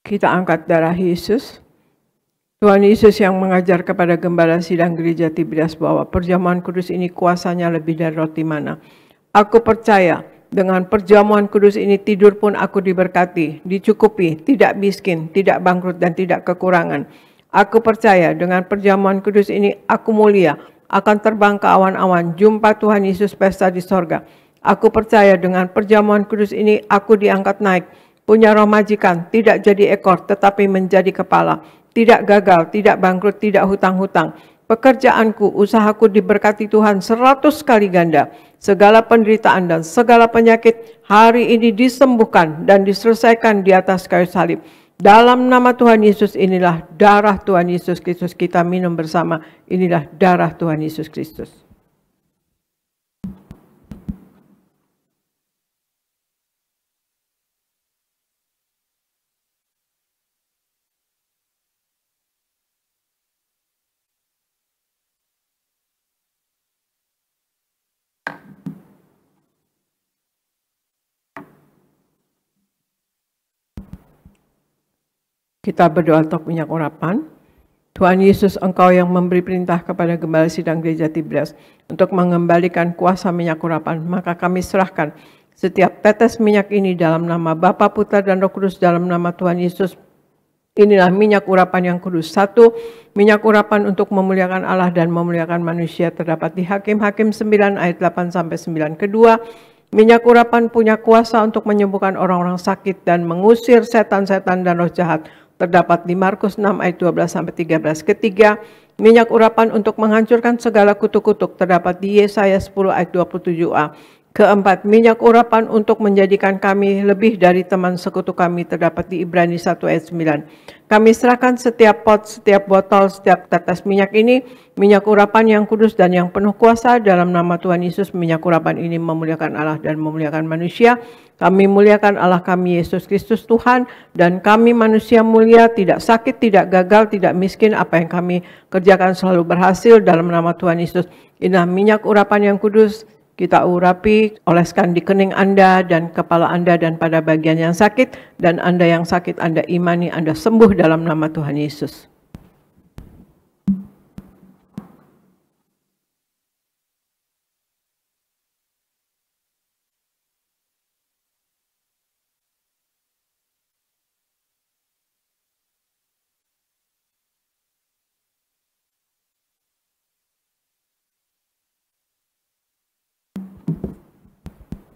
Kita angkat darah Yesus. Tuhan Yesus yang mengajar kepada gembala sidang gereja Tiberias bahwa perjamuan kudus ini kuasanya lebih dari roti mana. Aku percaya dengan perjamuan kudus ini tidur pun aku diberkati, dicukupi, tidak miskin, tidak bangkrut dan tidak kekurangan. Aku percaya dengan perjamuan kudus ini aku mulia, akan terbang ke awan-awan, jumpa Tuhan Yesus pesta di sorga. Aku percaya dengan perjamuan kudus ini aku diangkat naik, punya roh majikan, tidak jadi ekor tetapi menjadi kepala, tidak gagal, tidak bangkrut, tidak hutang-hutang. Pekerjaanku, usahaku diberkati Tuhan 100 kali ganda. Segala penderitaan dan segala penyakit hari ini disembuhkan dan diselesaikan di atas kayu salib. Dalam nama Tuhan Yesus, inilah darah Tuhan Yesus Kristus. Kita minum bersama, inilah darah Tuhan Yesus Kristus. Kita berdoa untuk minyak urapan. Tuhan Yesus, Engkau yang memberi perintah kepada gembala sidang gereja Tiberias untuk mengembalikan kuasa minyak urapan, maka kami serahkan setiap tetes minyak ini dalam nama Bapa, Putra, dan Roh Kudus, dalam nama Tuhan Yesus. Inilah minyak urapan yang kudus. 1. Minyak urapan untuk memuliakan Allah dan memuliakan manusia terdapat di Hakim-Hakim 9 ayat 8-9. Kedua, minyak urapan punya kuasa untuk menyembuhkan orang-orang sakit dan mengusir setan-setan dan roh jahat. Terdapat di Markus 6 ayat 12-13. Ketiga, minyak urapan untuk menghancurkan segala kutuk-kutuk. Terdapat di Yesaya 10 ayat 27a. Keempat, minyak urapan untuk menjadikan kami lebih dari teman sekutu kami. Terdapat di Ibrani 1 ayat 9. Kami serahkan setiap pot, setiap botol, setiap tetes minyak ini, minyak urapan yang kudus dan yang penuh kuasa dalam nama Tuhan Yesus. Minyak urapan ini memuliakan Allah dan memuliakan manusia. Kami muliakan Allah kami Yesus Kristus Tuhan, dan kami manusia mulia, tidak sakit, tidak gagal, tidak miskin. Apa yang kami kerjakan selalu berhasil dalam nama Tuhan Yesus. Inilah minyak urapan yang kudus. Kita urapi, oleskan di kening Anda dan kepala Anda dan pada bagian yang sakit, dan Anda yang sakit Anda imani Anda sembuh dalam nama Tuhan Yesus.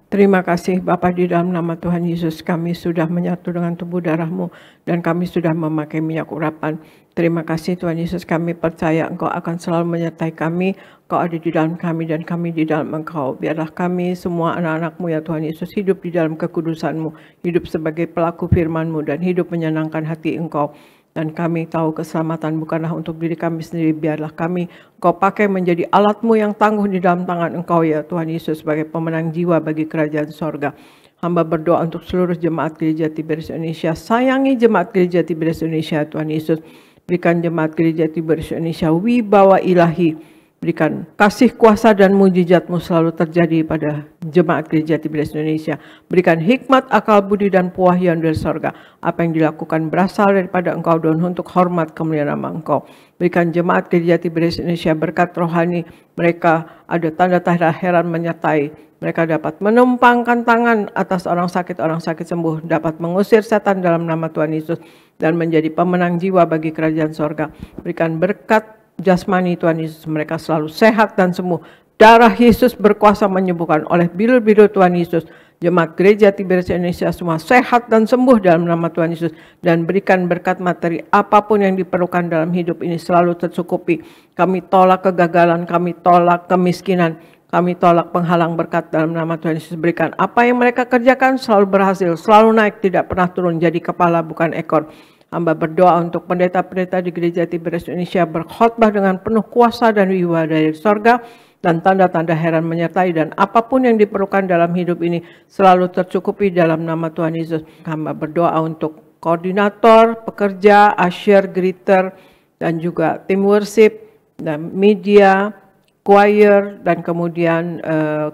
Terima kasih Bapa, di dalam nama Tuhan Yesus kami sudah menyatu dengan tubuh darah-Mu dan kami sudah memakai minyak urapan. Terima kasih Tuhan Yesus, kami percaya Engkau akan selalu menyertai kami. Engkau ada di dalam kami dan kami di dalam Engkau. Biarlah kami semua anak-anak-Mu ya Tuhan Yesus hidup di dalam kekudusan-Mu, hidup sebagai pelaku firman-Mu dan hidup menyenangkan hati Engkau. Dan kami tahu keselamatan bukanlah untuk diri kami sendiri. Biarlah kami Engkau pakai menjadi alat-Mu yang tangguh di dalam tangan Engkau ya Tuhan Yesus, sebagai pemenang jiwa bagi kerajaan sorga. Hamba berdoa untuk seluruh jemaat gereja Tiberias Indonesia. Sayangi jemaat gereja Tiberias Indonesia Tuhan Yesus. Berikan jemaat gereja Tiberias Indonesia wibawa ilahi Berikan kasih kuasa dan mujizat-Mu selalu terjadi pada jemaat Gereja Tiberias Indonesia. Berikan hikmat, akal budi dan pewahyuan dari sorga. Apa yang dilakukan berasal daripada Engkau dan untuk hormat kemuliaan nama Engkau. Berikan jemaat Gereja Tiberias Indonesia berkat rohani. Mereka ada tanda-tanda heran menyertai. Mereka dapat menumpangkan tangan atas orang sakit sembuh. Dapat mengusir setan dalam nama Tuhan Yesus. Dan menjadi pemenang jiwa bagi kerajaan sorga. Berikan berkat jasmani Tuhan Yesus, mereka selalu sehat dan sembuh. Darah Yesus berkuasa menyembuhkan. Oleh bilur-bilur Tuhan Yesus, jemaat Gereja Tiberias Indonesia semua sehat dan sembuh dalam nama Tuhan Yesus. Dan berikan berkat materi apapun yang diperlukan dalam hidup ini selalu tercukupi. Kami tolak kegagalan, kami tolak kemiskinan, kami tolak penghalang berkat dalam nama Tuhan Yesus. Berikan apa yang mereka kerjakan selalu berhasil, selalu naik, tidak pernah turun, jadi kepala bukan ekor. Hamba berdoa untuk pendeta-pendeta di Gereja Tiberias Indonesia berkhotbah dengan penuh kuasa dan wibawa dari sorga, dan tanda-tanda heran menyertai, dan apapun yang diperlukan dalam hidup ini selalu tercukupi dalam nama Tuhan Yesus. Hamba berdoa untuk koordinator, pekerja, usher, greeter, dan juga tim worship, dan media, choir, dan kemudian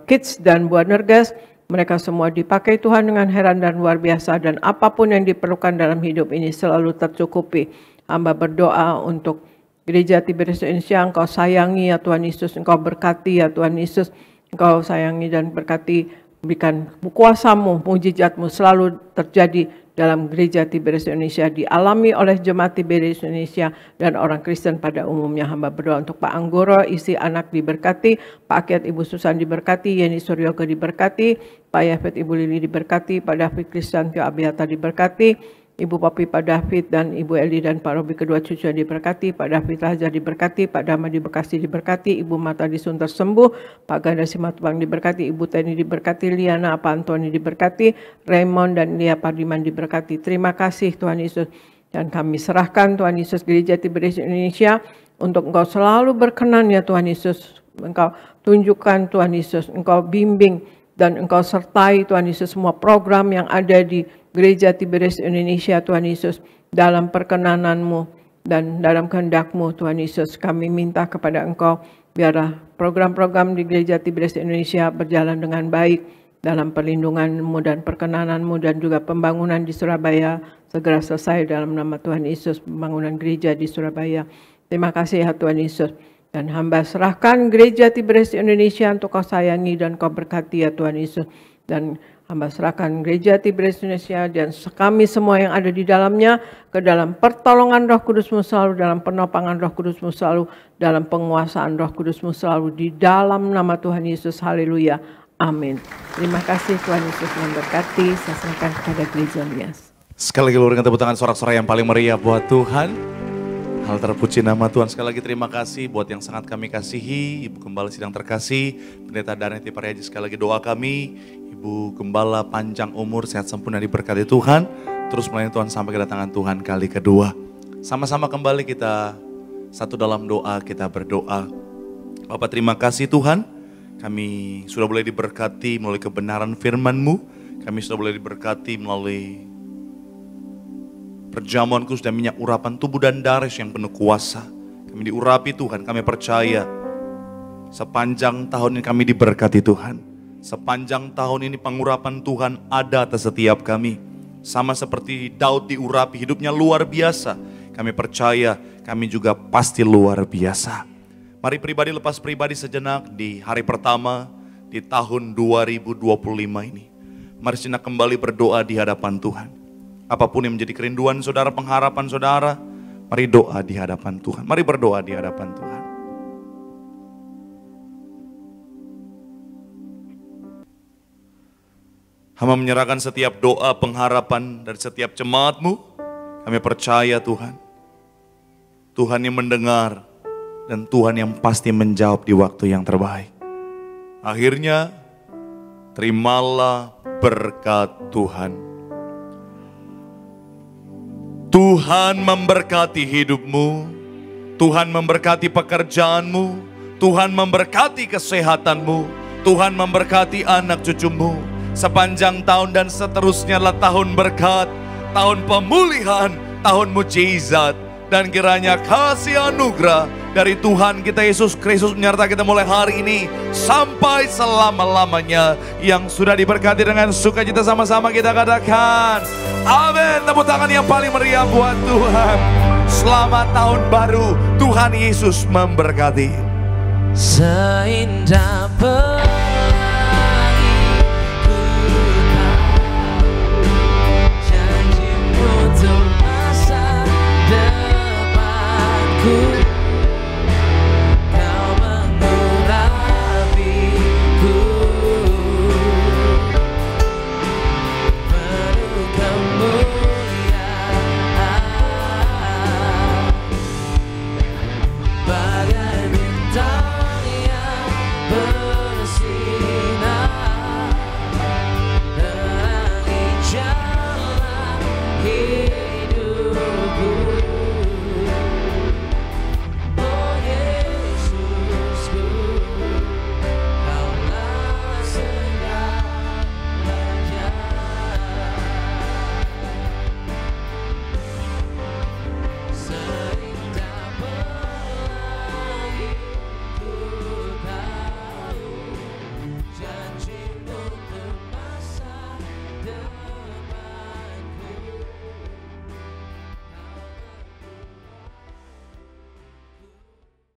kids dan buah nergas. Mereka semua dipakai Tuhan dengan heran dan luar biasa, dan apapun yang diperlukan dalam hidup ini selalu tercukupi. Hamba berdoa untuk Gereja Tiberias Indonesia, Engkau sayangi ya Tuhan Yesus, Engkau berkati ya Tuhan Yesus, Engkau sayangi dan berkati, berikan kuasa-Mu, mujizat-Mu selalu terjadi dalam Gereja Tiberias Indonesia, dialami oleh jemaat Tiberias Indonesia dan orang Kristen pada umumnya. Hamba berdoa untuk Pak Anggoro, isi anak diberkati, Pak Akiat Ibu Susan diberkati, Yeni Suryoga diberkati, Pak Yafet Ibu Lili diberkati, Pak David Kristantio Abiata diberkati, Ibu Papi Pak David dan Ibu Eli dan Pak Robi kedua cucu diberkati, Pak David Lazar diberkati, Pak Dama di Bekasi diberkati, Ibu Mata di Sunter sembuh, Pak Ganda Simatupang diberkati, Ibu Teni diberkati, Liana Pak Antoni diberkati, Raymond dan Lia Pardiman diberkati. Terima kasih Tuhan Yesus, dan kami serahkan Tuhan Yesus Gereja Tiberias Indonesia untuk Engkau selalu berkenan ya Tuhan Yesus. Engkau tunjukkan Tuhan Yesus, Engkau bimbing dan Engkau sertai Tuhan Yesus semua program yang ada di Gereja Tiberias Indonesia Tuhan Yesus, dalam perkenanan-Mu dan dalam kehendak-Mu Tuhan Yesus. Kami minta kepada Engkau, biarlah program-program di Gereja Tiberias Indonesia berjalan dengan baik dalam perlindungan-Mu dan perkenanan-Mu, dan juga pembangunan di Surabaya segera selesai dalam nama Tuhan Yesus, pembangunan gereja di Surabaya. Terima kasih ya Tuhan Yesus. Dan hamba serahkan Gereja Tiberias Indonesia untuk Kau sayangi dan Kau berkati ya Tuhan Yesus. Dan hamba serahkan Gereja Tiberias Indonesia dan kami semua yang ada di dalamnya ke dalam pertolongan Roh Kudus-Mu selalu, dalam penopangan Roh Kudus-Mu selalu, dalam penguasaan Roh Kudus-Mu selalu, di dalam nama Tuhan Yesus. Haleluya. Amin. Terima kasih Tuhan Yesus memberkati. Saya serahkan kepada Gereja Nias. Sekali lagi luarkan tepuk tangan sorak-sorai yang paling meriah buat Tuhan. Hal terpuji nama Tuhan. Sekali lagi terima kasih buat yang sangat kami kasihi, Ibu Gembala Sidang terkasih, Pendeta Darneti Pariaji. Sekali lagi doa kami, Ibu Gembala panjang umur, sehat sempurna diberkati Tuhan, terus melayani Tuhan sampai kedatangan Tuhan kali kedua. Sama-sama kembali kita satu dalam doa, kita berdoa. Bapak terima kasih Tuhan, kami sudah boleh diberkati melalui kebenaran firman-Mu, kami sudah boleh diberkati melalui perjamuan kudus dan minyak urapan tubuh dan darah yang penuh kuasa. Kami diurapi Tuhan, kami percaya sepanjang tahun ini kami diberkati Tuhan. Sepanjang tahun ini pengurapan Tuhan ada atas setiap kami. Sama seperti Daud diurapi, hidupnya luar biasa. Kami percaya kami juga pasti luar biasa. Mari pribadi lepas pribadi sejenak di hari pertama di tahun 2025 ini. Mari sejenak kembali berdoa di hadapan Tuhan. Apapun yang menjadi kerinduan saudara, pengharapan saudara, mari doa di hadapan Tuhan. Mari berdoa di hadapan Tuhan. Hamba menyerahkan setiap doa pengharapan dari setiap jemaat-Mu. Kami percaya Tuhan, Tuhan yang mendengar dan Tuhan yang pasti menjawab di waktu yang terbaik. Akhirnya, terimalah berkat Tuhan. Tuhan memberkati hidupmu, Tuhan memberkati pekerjaanmu, Tuhan memberkati kesehatanmu, Tuhan memberkati anak cucumu. Sepanjang tahun dan seterusnya adalah tahun berkat, tahun pemulihan, tahun mujizat, Dan kiranya kasih anugerah dari Tuhan kita Yesus Kristus menyertai kita mulai hari ini sampai selama-lamanya. Yang sudah diberkati dengan sukacita sama-sama kita katakan amin. Tepuk tangan yang paling meriah buat Tuhan. Selamat tahun baru, Tuhan Yesus memberkati. Seindah pelangi ku tahu janjimu untuk masa depanku.